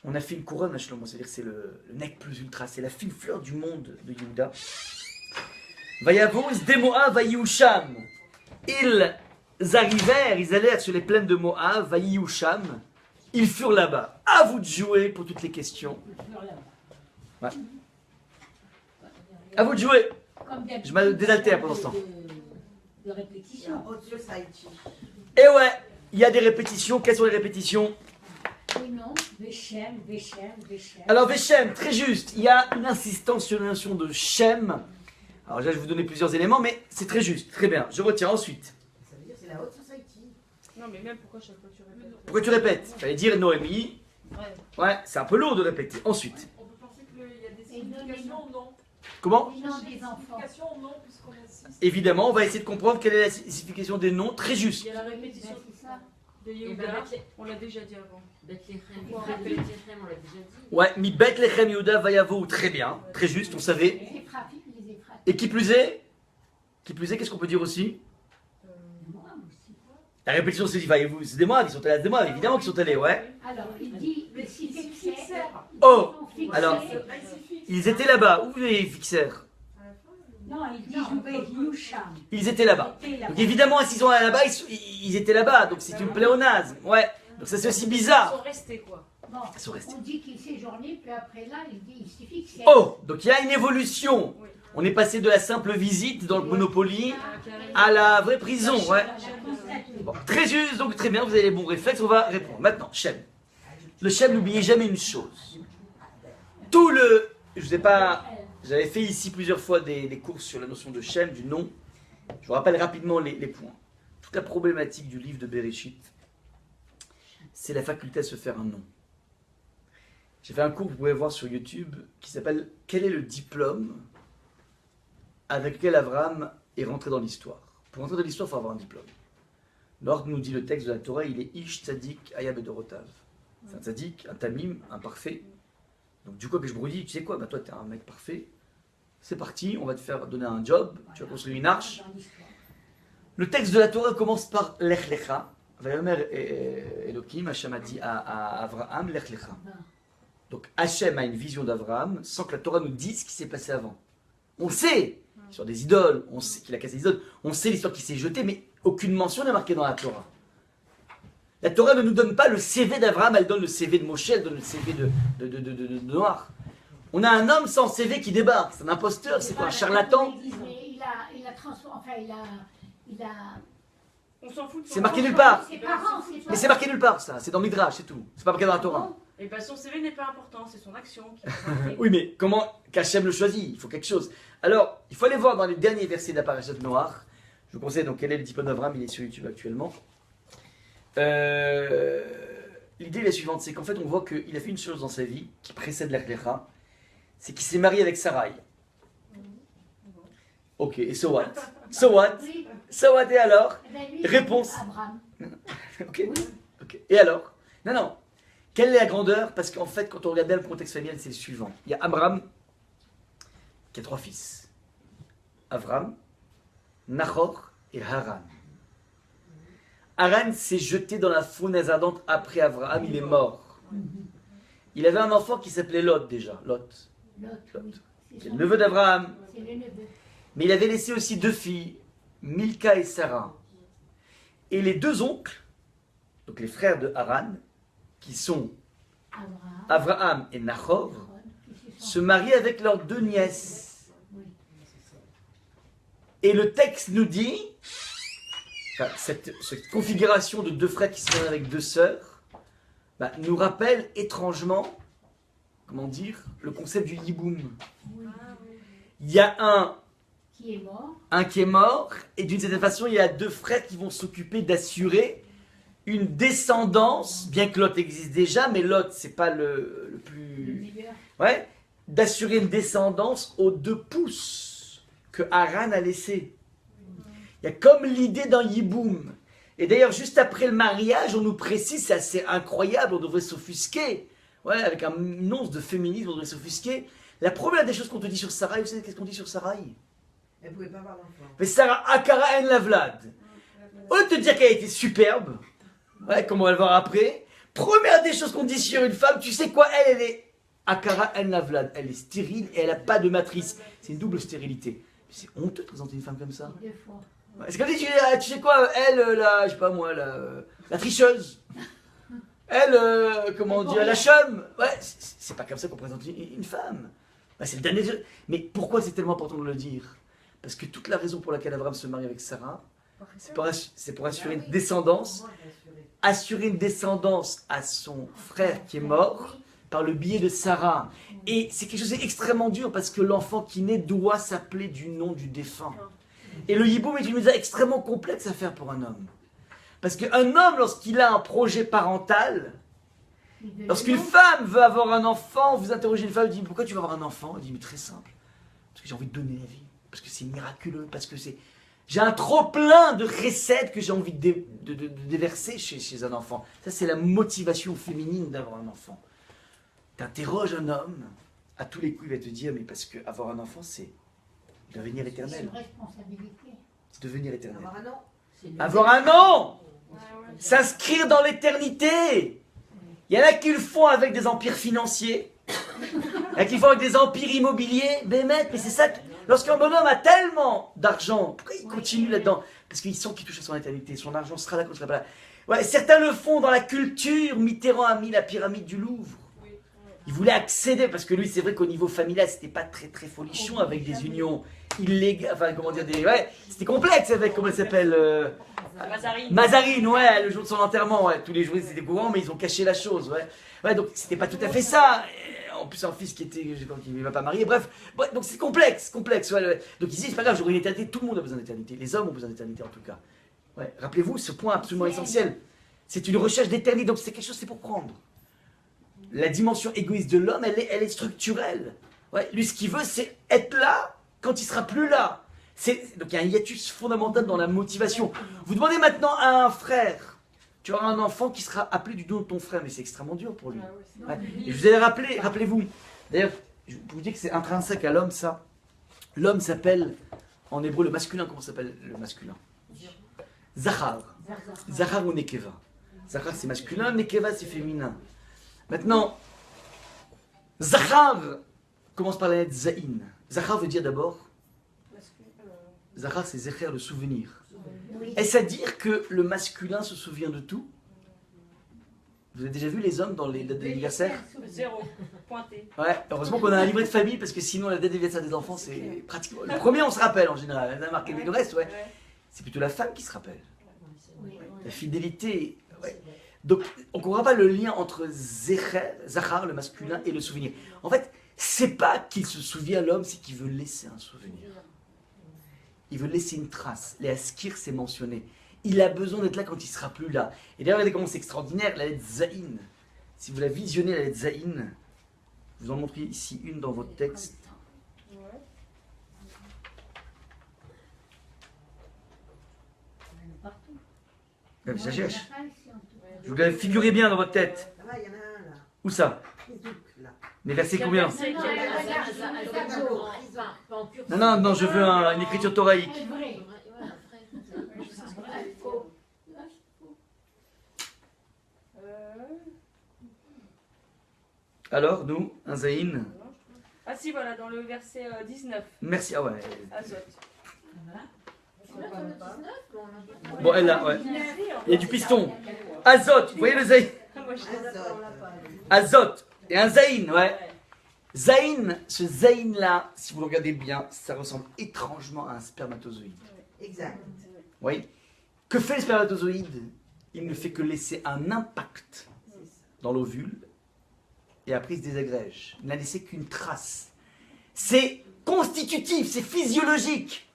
On a fait une couronne à Shlomo, c'est-à-dire que c'est le nec plus ultra, c'est la fine fleur du monde de Yehuda. Vayavuz de Moab Vayusham. Ils arrivèrent, ils allèrent sur les plaines de Moab, Vayusham. Ils furent là-bas. À vous de jouer pour toutes les questions. Ouais. À vous de jouer. Je me désaltère pour l'instant. De répétition. Et ouais, il y a des répétitions. Quelles sont les répétitions? Oui, non. Veshem, Veshem, Veshem. Alors Veshem, très juste. Il y a une insistance sur la notion de Shem. Alors là, je vais vous donner plusieurs éléments, mais c'est très juste. Très bien. Je retiens ensuite. Ça veut dire c'est la haute society. Non, mais même pourquoi chaque fois tu répètes? Pourquoi tu répètes? Fallait dire Noémie. Ouais, c'est un peu lourd de répéter. Ensuite. On peut penser qu'il y a des significations ou non? Comment? Les noms des enfants. Significations ou non, puisqu'on assiste. Évidemment, on va essayer de comprendre quelle est la signification des noms. Très juste. Il y a la répétition C'est ça. De Et Yehuda, Bethléem. on l'a déjà dit avant. Bethléem, On Bethléem, répète. on l'a déjà dit. Ouais, mi Bethlehem Yehuda Vayavo. Très bien. Très juste, on savait. Les Éphratites, les Éphratites. Et qui plus est, qu'est-ce qu'on peut dire aussi? Moi aussi. La répétition se dit, voyez-vous, c'est des Moab, ils sont allés à des Moab, évidemment qu'ils sont allés, ouais. Alors, il dit, Mais s'il si fixait. fixer. Oh, Ils sont fixés. alors, Ah, il suffit. ils étaient là-bas, où les fixèrent? À la fin, Non, il dit Vayusham. Ils étaient là-bas. Donc évidemment, s'ils sont allés là-bas, ils étaient là-bas, donc c'est une pléonasme, ouais. Donc ça c'est aussi Ils bizarre. sont restés quoi. Bon, Ils sont restés. on dit qu'il séjournait, puis après là, il dit, il s'y fixait. Oh, donc il y a une évolution. oui. On est passé de la simple visite dans le Monopoly Ah, à la vraie prison, ouais. La constaté. Bon, très juste, donc très bien, vous avez les bons réflexes, on va répondre. Maintenant, Shem. Le Shem, n'oubliez jamais une chose. Tout le... Je vous ai pas... J'avais fait ici plusieurs fois des courses sur la notion de Shem, du nom. Je vous rappelle rapidement les points. Toute la problématique du livre de Bereshit, c'est la faculté à se faire un nom. J'ai fait un cours, vous pouvez voir sur YouTube, qui s'appelle « Quel est le diplôme avec lequel Abraham est rentré dans l'histoire ?» Pour rentrer dans l'histoire, il faut avoir un diplôme. L'ordre nous dit le texte de la Torah, il est Ish Tzadik Aya Bedorotav. C'est un Tzadik, un Tamim, un parfait. Donc du coup que je vous dis, tu sais quoi, bah, toi tu es un mec parfait, c'est parti, on va te faire donner un job, tu vas construire une arche. Le texte de la Torah commence par Lech Lecha. Vayomer Elohim, Hachem a dit à Abraham, Lech Lecha. Donc Hachem a une vision d'Abraham sans que la Torah nous dise ce qui s'est passé avant. On sait, sur des idoles, on sait qu'il a cassé des idoles, on sait l'histoire qui s'est jetée, mais aucune mention n'est marquée dans la Torah. La Torah ne nous donne pas le CV d'Abraham, elle donne le CV de Moshe, elle donne le CV de Noir. On a un homme sans CV qui débarque, c'est un imposteur, c'est quoi, un charlatan? Mais il a transformé, enfin il a... On s'en fout de son C'est marqué nom. nulle part. Ses parents, c'est Mais c'est marqué nulle part ça, c'est dans Midrash, c'est tout. C'est pas marqué dans la Torah. Et bien son CV n'est pas important, c'est son action qui est marquée. Oui, mais comment qu'Hachem le choisit? Il faut quelque chose. Alors, il faut aller voir dans les derniers versets de la parashat Noach. Je vous conseille donc quel est le diplôme d'Abraham, il est sur YouTube actuellement. L'idée est la suivante, c'est qu'en fait on voit qu'il a fait une chose dans sa vie qui précède l'Aklecha, c'est qu'il s'est marié avec Sarai. Ok, et so what? So what? Oui. So what et alors? Eh ben, lui, Réponse. Abraham. Ok. Ok. Et alors? Non, non. Quelle est la grandeur? Parce qu'en fait, quand on regarde bien le contexte familial, c'est le suivant. Il y a Abraham qui a 3 fils. Avram, Nahor et Haran. Haran s'est jeté dans la fournaise ardente après Abraham, il est mort. Il avait un enfant qui s'appelait Lot déjà. Lot. L'autre, oui. C'est le neveu d'Abraham. C'est le neveu. Mais il avait laissé aussi 2 filles, Milka et Sarah. Et les 2 oncles, donc les frères de Haran, qui sont Abraham. Abraham et Nahor, qui se se sont- marient avec leurs 2 nièces. Oui. Et le texte nous dit, enfin, cette configuration de 2 frères qui se marient avec 2 sœurs, nous rappelle étrangement, comment dire, le concept du yiboum. Oui. Il y a Qui est mort. un qui est mort, et d'une certaine façon, il y a 2 frères qui vont s'occuper d'assurer une descendance, bien que Lot existe déjà, mais Lot, c'est pas le Le plus... meilleur. Ouais, d'assurer une descendance aux 2 pouces que Haran a laissé. Il y a comme l'idée d'un yiboum. Et d'ailleurs, juste après le mariage, on nous précise, c'est assez incroyable, on devrait s'offusquer. Ouais, avec une once de féminisme, on devrait s'offusquer. La première des choses qu'on te dit sur Sarai, vous savez qu'est-ce qu'on dit sur Sarai? Elle pouvait pas avoir d'enfant. Mais Sarah Akara en Lavlad. Au lieu de te dire qu'elle était superbe, ouais, comme on va le voir après, première des choses qu'on dit sur une femme, tu sais quoi, elle est Akara en Lavlad. Elle est stérile et elle n'a pas de matrice. C'est une double stérilité. C'est honteux de présenter une femme comme ça. 2 fois. Ouais, c'est comme si tu sais quoi, elle, la, je sais pas moi, la tricheuse. Elle, comment dire, la chum. Ouais, c'est pas comme ça qu'on présente une femme. C'est le dernier. Mais pourquoi c'est tellement important de le dire? Parce que toute la raison pour laquelle Abraham se marie avec Sarah, c'est pour assurer une descendance, assurer une descendance à son frère qui est mort par le biais de Sarah. Et c'est quelque chose d'extrêmement dur parce que l'enfant qui naît doit s'appeler du nom du défunt. Et le yiboum est une méthode extrêmement complexe à faire pour un homme. Parce qu'un homme, lorsqu'il a un projet parental, Il veut lorsqu'une le nom. femme veut avoir un enfant, vous interrogez une femme, elle dit pourquoi tu veux avoir un enfant? Elle dit mais très simple, parce que j'ai envie de donner la vie, parce que c'est miraculeux, parce que c'est... J'ai un trop plein de recettes que j'ai envie de déverser chez un enfant. Ça c'est la motivation féminine d'avoir un enfant. T'interroges un homme, à tous les coups il va te dire mais parce que avoir un enfant c'est devenir C'est éternel. une responsabilité. C'est devenir éternel. Avoir un an. Avoir un nom, s'inscrire dans l'éternité. Il y en a qui le font avec des empires financiers, il y en a qui le font avec des empires immobiliers. Mais c'est ça. Lorsqu'un bonhomme a tellement d'argent, pourquoi il continue là-dedans? Parce qu'il sent qu'il touche à son éternité. Son argent sera là quand il sera pas là. Ouais, certains le font dans la culture. Mitterrand a mis la pyramide du Louvre. Il voulait accéder, parce que lui, c'est vrai qu'au niveau familial, c'était pas très très folichon avec des unions illégales, enfin comment dire, c'était complexe avec, comment elle s'appelle Mazarine. Mazarine, ouais, le jour de son enterrement, ouais, tous les jours c'était courant, mais ils ont caché la chose, ouais. Ouais, donc c'était pas tout à fait ça. Et en plus, un fils qui ne va pas marier, bref, donc c'est complexe, ouais. Donc ici, c'est pas grave, j'aurai une éternité, tout le monde a besoin d'éternité, les hommes ont besoin d'éternité en tout cas. Ouais, rappelez-vous ce point absolument essentiel. C'est une recherche d'éternité, donc c'est quelque chose, c'est pour prendre. La dimension égoïste de l'homme, elle est structurelle. Ouais, lui, ce qu'il veut, c'est être là quand il sera plus là. Donc il y a un hiatus fondamental dans la motivation. Vous demandez maintenant à un frère, tu auras un enfant qui sera appelé du nom de ton frère, mais c'est extrêmement dur pour lui. Ouais. Et je vous ai rappelé, rappelez-vous, d'ailleurs, je vous dis que c'est intrinsèque à l'homme ça. L'homme s'appelle, en hébreu, le masculin, comment s'appelle le masculin? Zachar. Zachar ou Nekeva. Zachar c'est masculin, Nekeva c'est féminin. Maintenant, Zachar commence par la lettre Zaïn. Zachar veut dire d'abord Zachar, c'est Zecher, le souvenir. Oui. Est-ce à dire que le masculin se souvient de tout? Vous avez déjà vu les hommes dans les dates d'anniversaire? 0. Pointé. Ouais, heureusement qu'on a un livret de famille parce que sinon la date d'anniversaire des enfants c'est pratiquement. Le premier on se rappelle en général, on a marqué, mais le reste, ouais, c'est plutôt la femme qui se rappelle. La fidélité, ouais. Donc on ne comprend pas le lien entre Zachar, le masculin, et le souvenir. En fait, c'est pas qu'il se souvient l'homme, c'est qu'il veut laisser un souvenir. Il veut laisser une trace. Les Askir, c'est mentionné. Il a besoin d'être là quand il ne sera plus là. Et d'ailleurs, regardez comment c'est extraordinaire, la lettre Zaïn. Si vous la visionnez, la lettre Zaïn, je vous en montre ici une dans votre texte. Partout. Ça cherche. Je vous la figurez bien dans votre tête. Ah, il y en a un là. Où ça? Hizouk, là. Mais versez combien? Non, Non, non, non, je veux une écriture thoraïque. C'est vrai. Alors, nous, un Zaïn. Ah si, voilà, dans le verset 19, Merci. Ah ouais. Azot. Bon, elle là, ouais. Il y a du piston. Azot, vous voyez le Zaïn? Moi, je Azot. Et un Zaïn, ouais. Zaïn, ce Zaïn là, si vous le regardez bien, ça ressemble étrangement à un spermatozoïde. Exact. Oui. Que fait le spermatozoïde? Il ne fait que laisser un impact dans l'ovule et après il se désagrège. Il n'a laissé qu'une trace. C'est constitutif, c'est physiologique.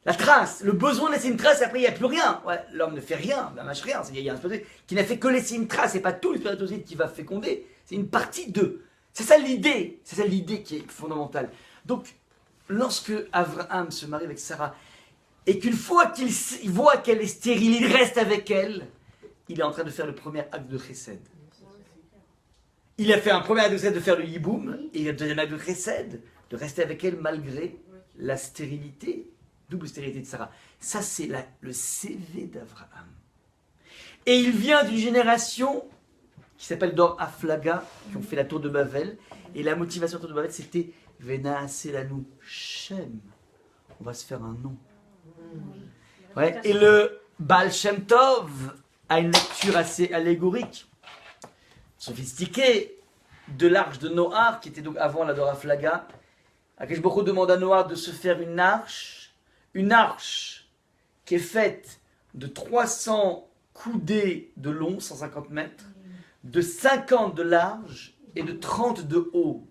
La trace, le besoin de laisser une trace, et après il n'y a plus rien. Ouais, l'homme ne fait rien, il ne mâche rien. Il y a un spermatozoïde qui n'a fait que laisser une trace, et pas tout le spermatozoïde qui va féconder. C'est une partie d'eux. C'est ça l'idée qui est fondamentale. Donc, lorsque Abraham se marie avec Sarah, et qu'une fois qu'il voit qu'elle est stérile, il reste avec elle, il est en train de faire le premier acte de chesed. Il a fait un premier acte de chesed de faire le yiboum, et un deuxième acte de chesed, de rester avec elle malgré la stérilité, double stérilité de Sarah. Ça, c'est le CV d'Abraham. Et il vient d'une génération qui s'appelle Dor Aflaga, qui ont fait la tour de Babel. Et la motivation de la tour de Babel, c'était Vena Selanu Shem. On va se faire un nom. Ouais. Et le Baal Shem Tov a une lecture assez allégorique, sophistiquée, de l'arche de Noach, qui était donc avant la Dor Aflaga. Akash Baruch Hu demande à Noach de se faire une arche qui est faite de 300 coudées de long, 150 mètres, de 50 de large et de 30 de haut.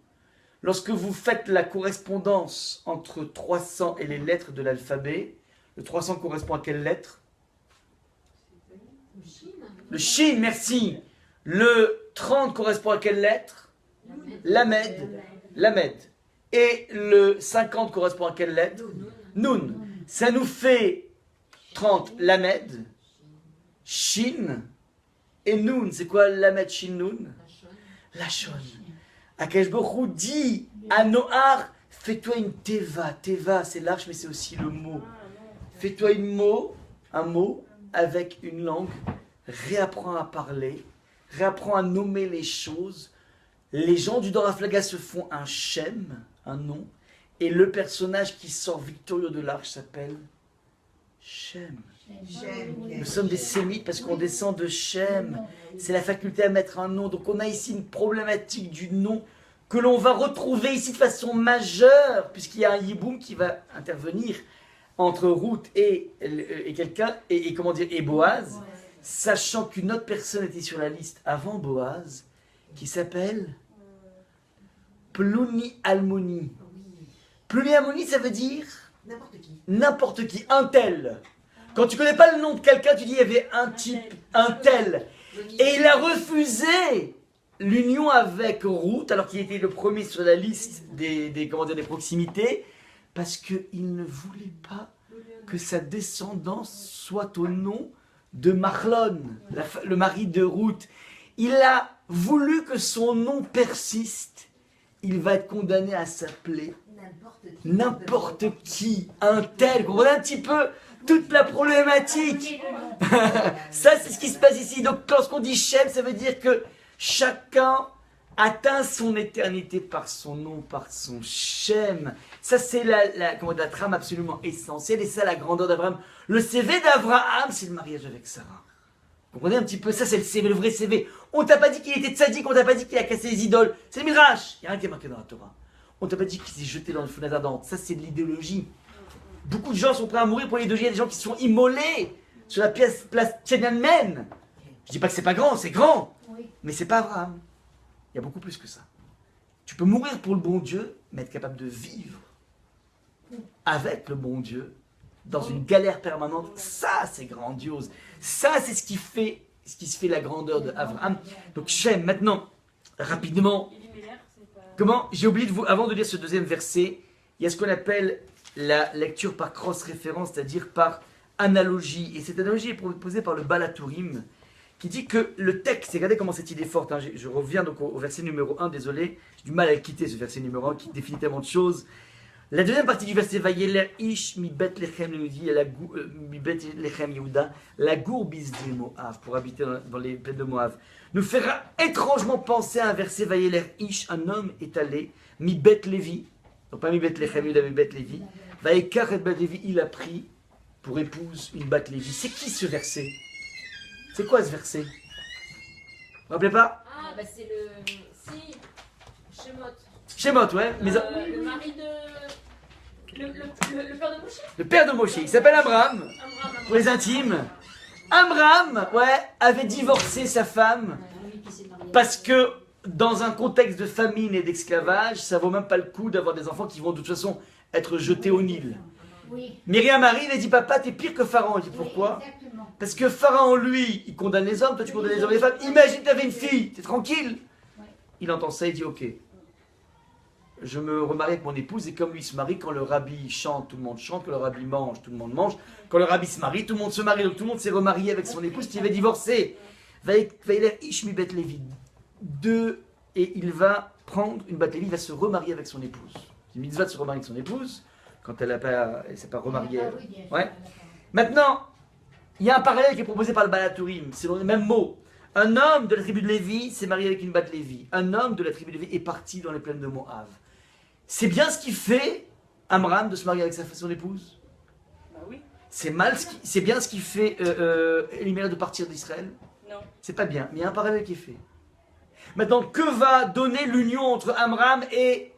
Lorsque vous faites la correspondance entre 300 et les lettres de l'alphabet, le 300 correspond à quelle lettre? Le Shin, merci. Le 30 correspond à quelle lettre? Lamed. Lamed. Et le 50 correspond à quelle lettre? Nun. Ça nous fait 30 Lamed, Shin et Nun. C'est quoi Lamed, Shin, Nun? Lachon. Akash Baruch Hu dit à Noach, fais-toi une teva. Teva, c'est l'arche, mais c'est aussi le mot. Fais-toi un mot avec une langue. Réapprends à parler. Réapprends à nommer les choses. Les gens du Dor Aflaga se font un Shem, un nom. Et le personnage qui sort victorieux de l'arche s'appelle Shem. Nous sommes des sémites parce qu'on descend de Shem. C'est la faculté à mettre un nom. Donc on a ici une problématique du nom que l'on va retrouver ici de façon majeure, puisqu'il y a un yiboum qui va intervenir entre Ruth et quelqu'un, et comment dire, et Boaz, sachant qu'une autre personne était sur la liste avant Boaz, qui s'appelle Plouni Almoni. Plouni Almoni, ça veut dire n'importe qui, un tel. Quand tu connais pas le nom de quelqu'un, tu dis il y avait un type, un tel. Et il a refusé l'union avec Ruth, alors qu'il était le premier sur la liste des proximités, parce qu'il ne voulait pas que sa descendance soit au nom de Mahlon, le mari de Ruth. Il a voulu que son nom persiste. Il va être condamné à s'appeler n'importe qui, un tel. Vous comprenez un petit peu toute la problématique. Ça, c'est ce qui se passe ici. Donc, lorsqu'on dit Shem, ça veut dire que chacun atteint son éternité par son nom, par son Shem. Ça, c'est comment dire, la trame absolument essentielle, et ça, la grandeur d'Abraham. Le CV d'Abraham, c'est le mariage avec Sarah. Vous comprenez un petit peu? Ça, c'est le CV, le vrai CV. On t'a pas dit qu'il était tzaddik, on t'a pas dit qu'il a cassé les idoles. C'est le mirage. Il n'y a rien qui est marqué dans la Torah. On t'a pas dit qu'il s'est jeté dans le feu ardente. Ça, c'est de l'idéologie. Beaucoup de gens sont prêts à mourir pour l'idéologie. Il y a des gens qui se sont immolés sur la place Tiananmen. Je dis pas que c'est pas grand, c'est grand. Oui. Mais c'est pas Abraham. Il y a beaucoup plus que ça. Tu peux mourir pour le bon Dieu, mais être capable de vivre avec le bon Dieu dans une galère permanente. Ça, c'est grandiose. Ça, c'est ce qui fait la grandeur d'Abraham. Donc, Shem, maintenant, rapidement. Comment? J'ai oublié de vous, avant de lire ce deuxième verset, il y a ce qu'on appelle la lecture par cross-référence, c'est-à-dire par analogie. Et cette analogie est proposée par le Balatourim, qui dit que le texte, regardez comment cette idée est forte, hein, je reviens donc au verset numéro 1, désolé, j'ai du mal à quitter ce verset numéro 1 qui définit tellement de choses. La deuxième partie du verset, Vayeler ish mi Bethlehem mi Bethlehem Yehuda, la gourbis de Moab, pour habiter dans les plaines de Moab, nous fera étrangement penser à un verset, Vayeler ish, un homme est allé, mi Beth Lévi, donc pas mi Bethlehem Yehuda, mi Beth Lévi, Vayekar et Beth Lévi, il a pris pour épouse une Beth Lévi. C'est qui ce verset? C'est quoi ce verset? Vous vous rappelez pas? Ah, bah c'est le. Si. Shemot. Shemot, ouais. Mais Le mari de. Le père de Moshe. le père de Moshe, il s'appelle Abraham, Abraham. pour les intimes. Abraham, ouais, avait divorcé sa femme parce que dans un contexte de famine et d'esclavage, ça vaut même pas le coup d'avoir des enfants qui vont de toute façon être jetés au Nil. Oui. Myriam arrive et dit, papa, t'es pire que Pharaon. Il dit, pourquoi? Oui, exactement. Parce que Pharaon, lui, il condamne les hommes, toi tu condamnes les hommes et les femmes. Imagine, t'avais une fille, t'es tranquille. Il entend ça, il dit, ok, je me remarie avec mon épouse, et comme lui se marie, quand le rabbi chante, tout le monde chante, quand le rabbi mange, tout le monde mange, quand le rabbi se marie, tout le monde se marie, donc tout le monde s'est remarié avec son épouse qui avait divorcé. Vaïler Ishmi Bet Lévi, et il va prendre une Bat Lévi, il va se remarier avec son épouse. C'est une mitzvah de se remarier avec son épouse, quand elle ne s'est pas remariée. Ah oui, bien sûr, Ouais. d'accord. Maintenant, il y a un parallèle qui est proposé par le Balatourim, c'est dans les mêmes mots. Un homme de la tribu de Lévi s'est marié avec une Bat Lévi. Un homme de la tribu de Lévi est parti dans les plaines de Moab. C'est bien ce qui fait Amram de se marier avec son épouse? Bah oui. C'est bien ce qui fait Elimelech de partir d'Israël? Non. C'est pas bien, mais il y a un parallèle qui est fait. Maintenant, que va donner l'union entre Amram et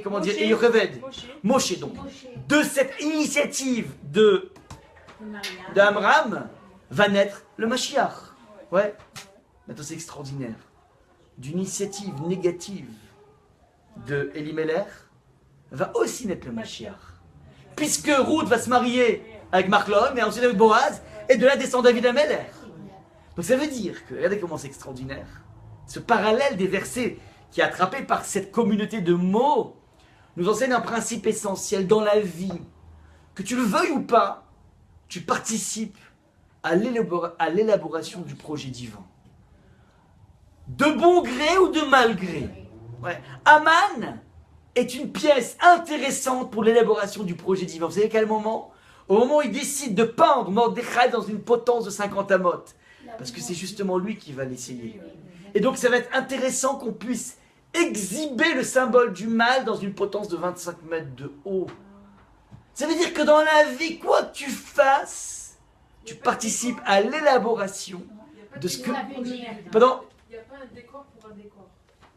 comment dire, et Yocheved? Moshe, donc. Moshe. De cette initiative d'Amram va naître le Mashiach. Ouais. Maintenant, c'est extraordinaire. D'une initiative négative de Elimelech va aussi naître le Mashiach. Puisque Ruth va se marier avec Marlon et ensuite avec Boaz, et de là descend David Amelech. Donc ça veut dire que, regardez comment c'est extraordinaire, ce parallèle des versets qui est attrapé par cette communauté de mots nous enseigne un principe essentiel dans la vie. Que tu le veuilles ou pas, tu participes à l'élaboration du projet divin. De bon gré ou de mal gré. Ouais. Aman est une pièce intéressante pour l'élaboration du projet divin. Vous savez à quel moment? Au moment où il décide de pendre Mordechai dans une potence de 50 amotes. Parce que c'est justement lui qui va l'essayer. Et donc ça va être intéressant qu'on puisse exhiber le symbole du mal dans une potence de 25 mètres de haut. Ça veut dire que dans la vie, quoi que tu fasses, tu participes à l'élaboration de ce que... Pardon? Il n'y a pas un décor pour un décor.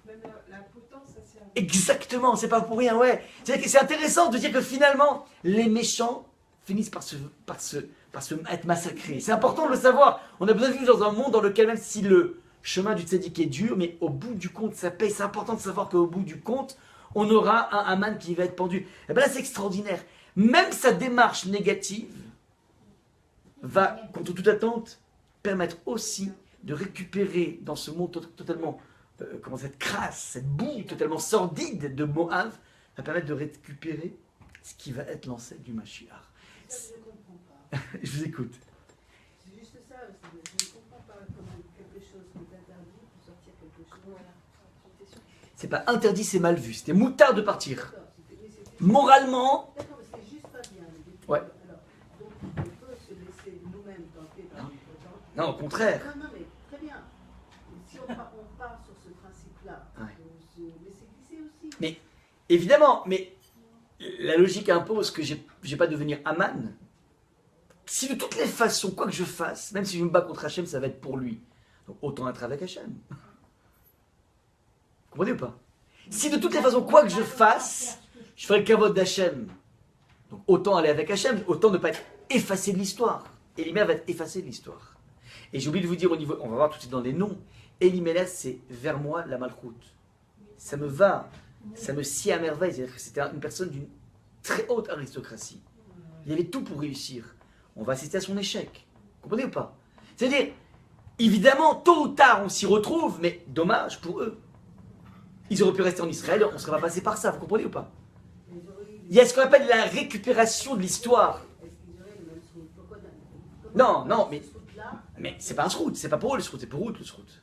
Même la potence, ça sert. Exactement, c'est pas pour rien, ouais. C'est intéressant de dire que finalement, les méchants finissent par être massacrés. C'est important de le savoir. On a besoin de vivre dans un monde dans lequel, même si le chemin du tzaddik est dur, mais au bout du compte, ça paye. C'est important de savoir qu'au bout du compte, on aura un Haman qui va être pendu. Et bien là, c'est extraordinaire. Même sa démarche négative va, contre toute attente, permettre aussi de récupérer dans ce monde totalement, cette crasse, cette boue totalement sordide de Moab, va permettre de récupérer ce qui va être l'ancêtre du Mashiach. Ça, je ne comprends pas. Je vous écoute. C'est juste ça, je ne comprends pas comment quelque chose qui est interdit pour sortir quelque chose. C'est pas interdit, c'est mal vu. C'était moutard de partir. D'accord, c'était- Moralement, D'accord, mais c'est juste pas bien. Ouais. Alors, donc, on peut se laisser nous-mêmes tenter par une potence. non, au contraire. Non, mais très bien. Si on part Évidemment, mais la logique impose que je vais pas devenir Aman. Si de toutes les façons, quoi que je fasse, même si je me bats contre Hachem, ça va être pour lui. Donc autant être avec Hachem. Vous comprenez ou pas? Si de toutes les façons, quoi que je fasse, je ferai le kavod d'Hachem. Donc autant aller avec Hachem, autant ne pas être effacé de l'histoire. Elimelech va être effacé de l'histoire. Et j'ai oublié de vous dire au niveau, on va voir tout de suite dans les noms, Elimelech c'est vers moi la malchoute. Ça me va, ça me sied à merveille, c'est-à-dire que c'était une personne d'une très haute aristocratie. Il avait tout pour réussir. On va assister à son échec. Vous comprenez ou pas? C'est-à-dire, évidemment, tôt ou tard on s'y retrouve, mais dommage pour eux. Ils auraient pu rester en Israël, on ne serait pas passé par ça, vous comprenez ou pas? Il y a ce qu'on appelle la récupération de l'histoire. Non, non, mais c'est pas un srout, c'est pas pour eux le srout, c'est pour Ruth le srout.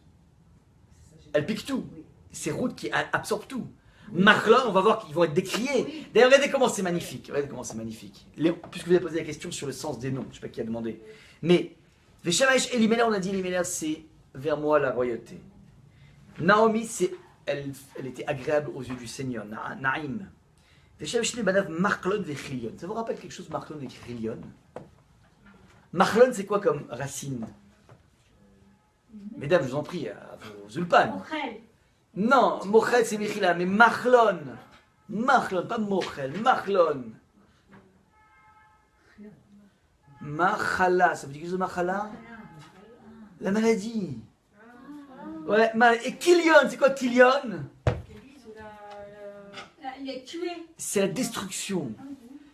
Elle pique tout. C'est Ruth qui absorbe tout. Machlon, on va voir qu'ils vont être décriés. D'ailleurs, regardez comment c'est magnifique. Regardez comment c'est magnifique. Puisque vous avez posé la question sur le sens des noms, je ne sais pas qui a demandé. Mais, Veshamash Elimelech, on a dit Elimelech, c'est vers moi la royauté. Naomi, elle était agréable aux yeux du Seigneur. Naïm. Veshamash Elimelech, Machlon Vechilion. Ça vous rappelle quelque chose, Machlon Vechilion? Machlon, c'est quoi comme racine? Mesdames, je vous en prie, à vos ulpanes. Non, Mochel c'est Mechila, mais Machlon. Machlon, pas Mochel, Machlon. Machala, ça veut dire quelque chose de Machala? La maladie. Ouais, et Kilion, c'est quoi Kilion? Les tuer. C'est la destruction.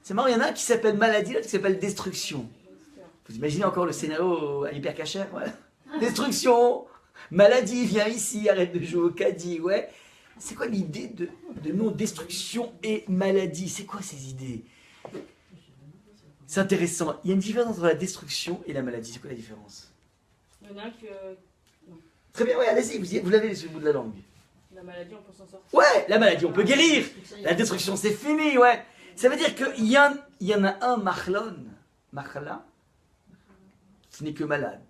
C'est marrant, il y en a un qui s'appelle maladie, l'autre qui s'appelle destruction. Vous imaginez encore le scénario à Hyper Cacher, ouais. Destruction. Maladie, viens ici, arrête de jouer au caddie, ouais. C'est quoi l'idée de non-destruction et maladie? C'est quoi ces idées? C'est intéressant. Il y a une différence entre la destruction et la maladie. C'est quoi la différence? Il y en a un qui. Très bien, ouais, allez-y, vous l'avez sur le bout de la langue. La maladie, on peut s'en sortir. Ouais, la maladie, on peut guérir. La destruction, c'est fini, ouais. Ça veut dire qu'il y en a un, Machala, qui n'est que malade.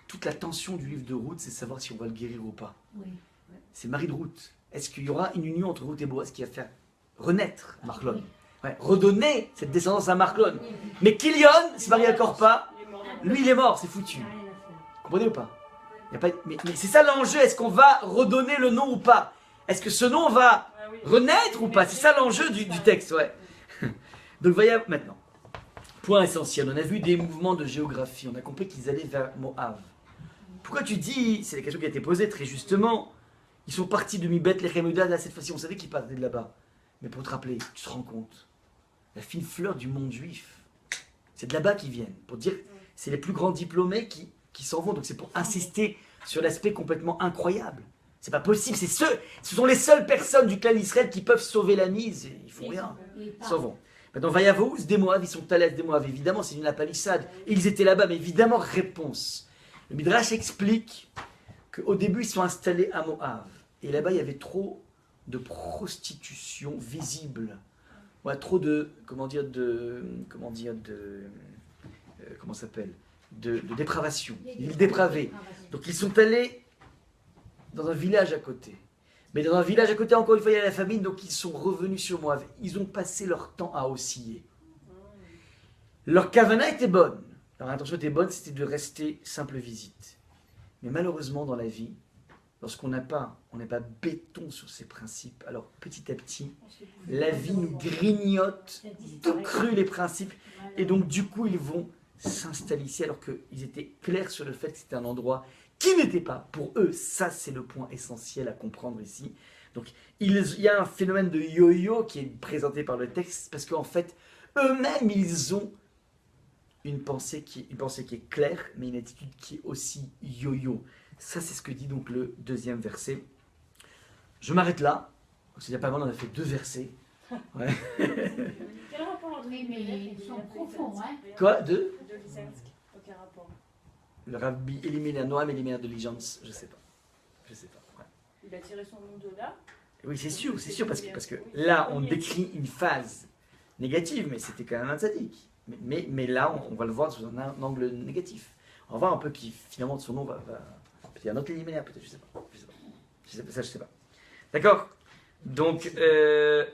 Toute la tension du livre de Ruth, c'est savoir si on va le guérir ou pas. Oui. C'est Marie de Ruth. Est-ce qu'il y aura une union entre Ruth et Boaz qui va faire renaître Machlon? Ouais, redonner cette descendance à Machlon. Mais Kilion, c'est Marie encore pas. Lui, il est mort, c'est foutu. Vous comprenez ou pas? Il y a pas mais c'est ça l'enjeu. Est-ce qu'on va redonner le nom ou pas? Est-ce que ce nom va renaître ou pas? C'est ça l'enjeu du texte, ouais. Donc voyez maintenant. Point essentiel. On a vu des mouvements de géographie. On a compris qu'ils allaient vers Moab. Pourquoi tu dis, c'est la question qui a été posée très justement, ils sont partis de Mibet Lechem-Yuda, là cette fois-ci on savait qu'ils partaient de là-bas. Mais pour te rappeler, tu te rends compte, la fine fleur du monde juif, c'est de là-bas qu'ils viennent. Pour dire, c'est les plus grands diplômés qui s'en vont. Donc c'est pour insister sur l'aspect complètement incroyable. C'est pas possible, ce sont les seules personnes du clan d'Israël qui peuvent sauver la mise. Ils font rien, ils s'en vont. Maintenant, Vayavous, des Moab, ils sont allés à des Moab. Évidemment, c'est une la palissade. Ils étaient là-bas, mais évidemment, réponse. Le Midrash explique qu'au début, ils sont installés à Moab. Et là-bas, il y avait trop de prostitution visible. Ouais, trop de, comment s'appelle, de dépravation. Ils dépravaient. Donc, ils sont allés dans un village à côté. Mais dans un village à côté, encore une fois, il y a la famine, donc ils sont revenus sur Moab. Ils ont passé leur temps à osciller. Leur kavana était bonne. Leur intention était bonne, c'était de rester simple visite. Mais malheureusement, dans la vie, lorsqu'on n'est pas béton sur ses principes, alors petit à petit, la vie nous grignote tout cru les principes. Et donc, du coup, ils vont s'installer ici, alors qu'ils étaient clairs sur le fait que c'était un endroit qui n'était pas pour eux. Ça, c'est le point essentiel à comprendre ici. Donc, il y a un phénomène de yo-yo qui est présenté par le texte, parce qu'en fait, eux-mêmes, ils ont une pensée qui est claire, mais une attitude qui est aussi yo-yo. Ça, c'est ce que dit donc le deuxième verset. Je m'arrête là. C'est déjà pas mal, on a fait 2 versets. Ouais. Quel rapport entre Oui, mais ils sont profonds, hein. Quoi? De Lysensk? Aucun rapport. Le rabbi élimine Noam, élimine de Ligence, je sais pas. Ouais. Il a tiré son nom de là. Oui, c'est sûr, parce que là, on décrit une phase négative, mais c'était quand même un tzaddik. Mais là, on va le voir sous un angle négatif. On va voir un peu qui, finalement, de son nom va... Il y a un autre éliminaire, peut-être, je sais pas. Je sais pas. D'accord? Donc, ouais.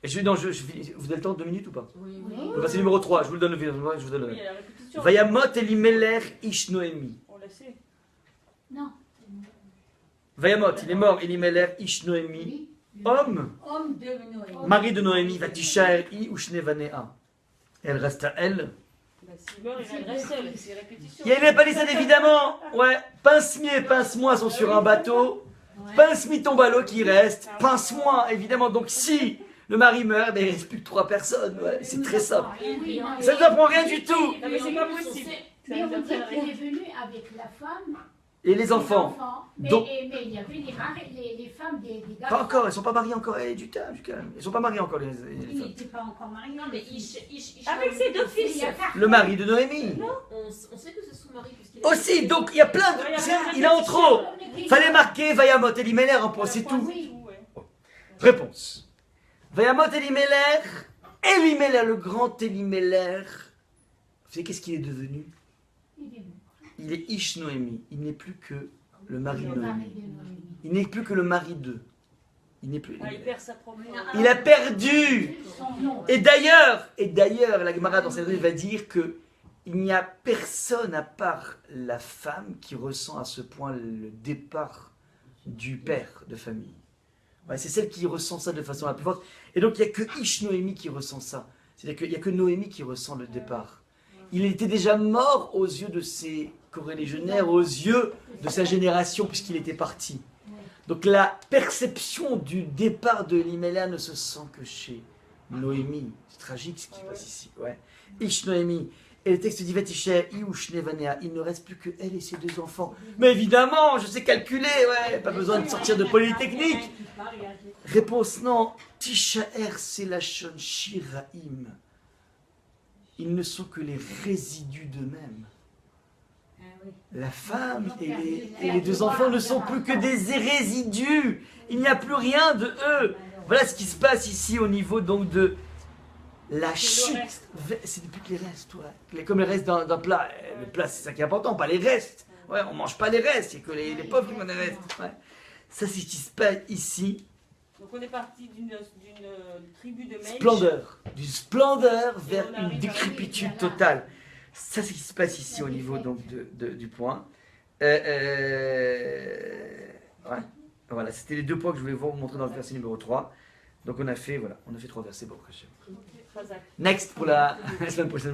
Vous avez le temps, 2 minutes ou pas? Oui, On va passer numéro 3, je vous le donne. Je vous donne. Oui, il y a la répétition. Vayamot Elimelech ish Noémi. On le sait. Non. Vayamot, il est mort, Elimelech ish Noémi. Oui. Homme, Homme de Noé. mari de Noémi, Vatishaer i ushnevanea. Elle reste à elle. Bah, s'il meurt, il reste seul. C'est répétition. Il y a les palissades évidemment. Ouais, pince-mi et pince-moi sont sur un bateau. Pince-mi ton ballot qui reste. Pince-moi, évidemment. Donc si le mari meurt, ben, il ne reste plus que 3 personnes. Ouais, c'est très simple. Oui, non, Ça ne nous apprend rien du tout. Non, mais c'est pas possible. Mais on dit qu'il est venu avec la femme. Et les enfants. Mais, Donc- mais il y avait les femmes des gars. Pas encore, elles ne sont pas mariées encore. Eh, du calme. Elles ne sont pas mariées encore, les Il femmes. n'était pas encore marié. Non, mais Avec ses 2 Il fils. y a quatre. Le mari de Noémie. on sait que c'est son mari. Puisqu'il Aussi, donc il y a plein de. Il a en trop. Fallait marquer Vayamot Elimelech en point, c'est tout. Oui. Réponse. Vayamot Elimelech. Elimelech, le grand Elimelech. Vous savez qu'est-ce qu'il est devenu? Il est bon. Il est Ish Noémi. Il n'est plus que le mari de Le Noémi. mari de Noémie. Il n'est plus que le mari d'eux. Il n'est plus. Ah, il perd sa propre. Il a perdu. Son nom. Et d'ailleurs, la Gemara dans cette rue va dire que il n'y a personne à part la femme qui ressent à ce point le départ du père de famille. Ouais, c'est celle qui ressent ça de façon la plus forte. Et donc il n'y a que Ish Noémi qui ressent ça. C'est-à-dire qu'il n'y a que Noémi qui ressent le départ. Il était déjà mort aux yeux de ses corélégionnaires, aux yeux de sa génération, puisqu'il était parti. Donc la perception du départ de Elimelech ne se sent que chez Noémie. C'est tragique ce qui se passe ici. Ouais. Ish Noémi. Et le texte dit Vatishaer i ushnevanea. Il ne reste plus que elle et ses 2 enfants. Mais évidemment, je sais calculer, ouais. Pas besoin de sortir de Polytechnique. Réponse non. Tishaer c'est la shon shiraim. Ils ne sont que les résidus d'eux-mêmes. La femme et les 2 enfants ne sont plus que des résidus. Il n'y a plus rien de eux. Voilà ce qui se passe ici au niveau donc de la chute. C'est depuis que les restes, ouais. Comme les restes d'un plat. Le plat, c'est ça qui est important, pas les restes. Ouais, on mange pas les restes, il n'y a que les pauvres qui mangent les restes. Ouais. Ça, c'est ce qui se passe ici. Donc on est parti d'une tribu de Mensch. Splendeur. Du splendeur vers on arrive une à- décrépitude totale. Ça, c'est ce qui se passe ici au niveau donc, du point. Ouais. Voilà, c'était les 2 points que je voulais vous montrer dans le verset numéro 3. Donc on a fait 3 versets. Bon, Chazak. next pour la semaine prochaine.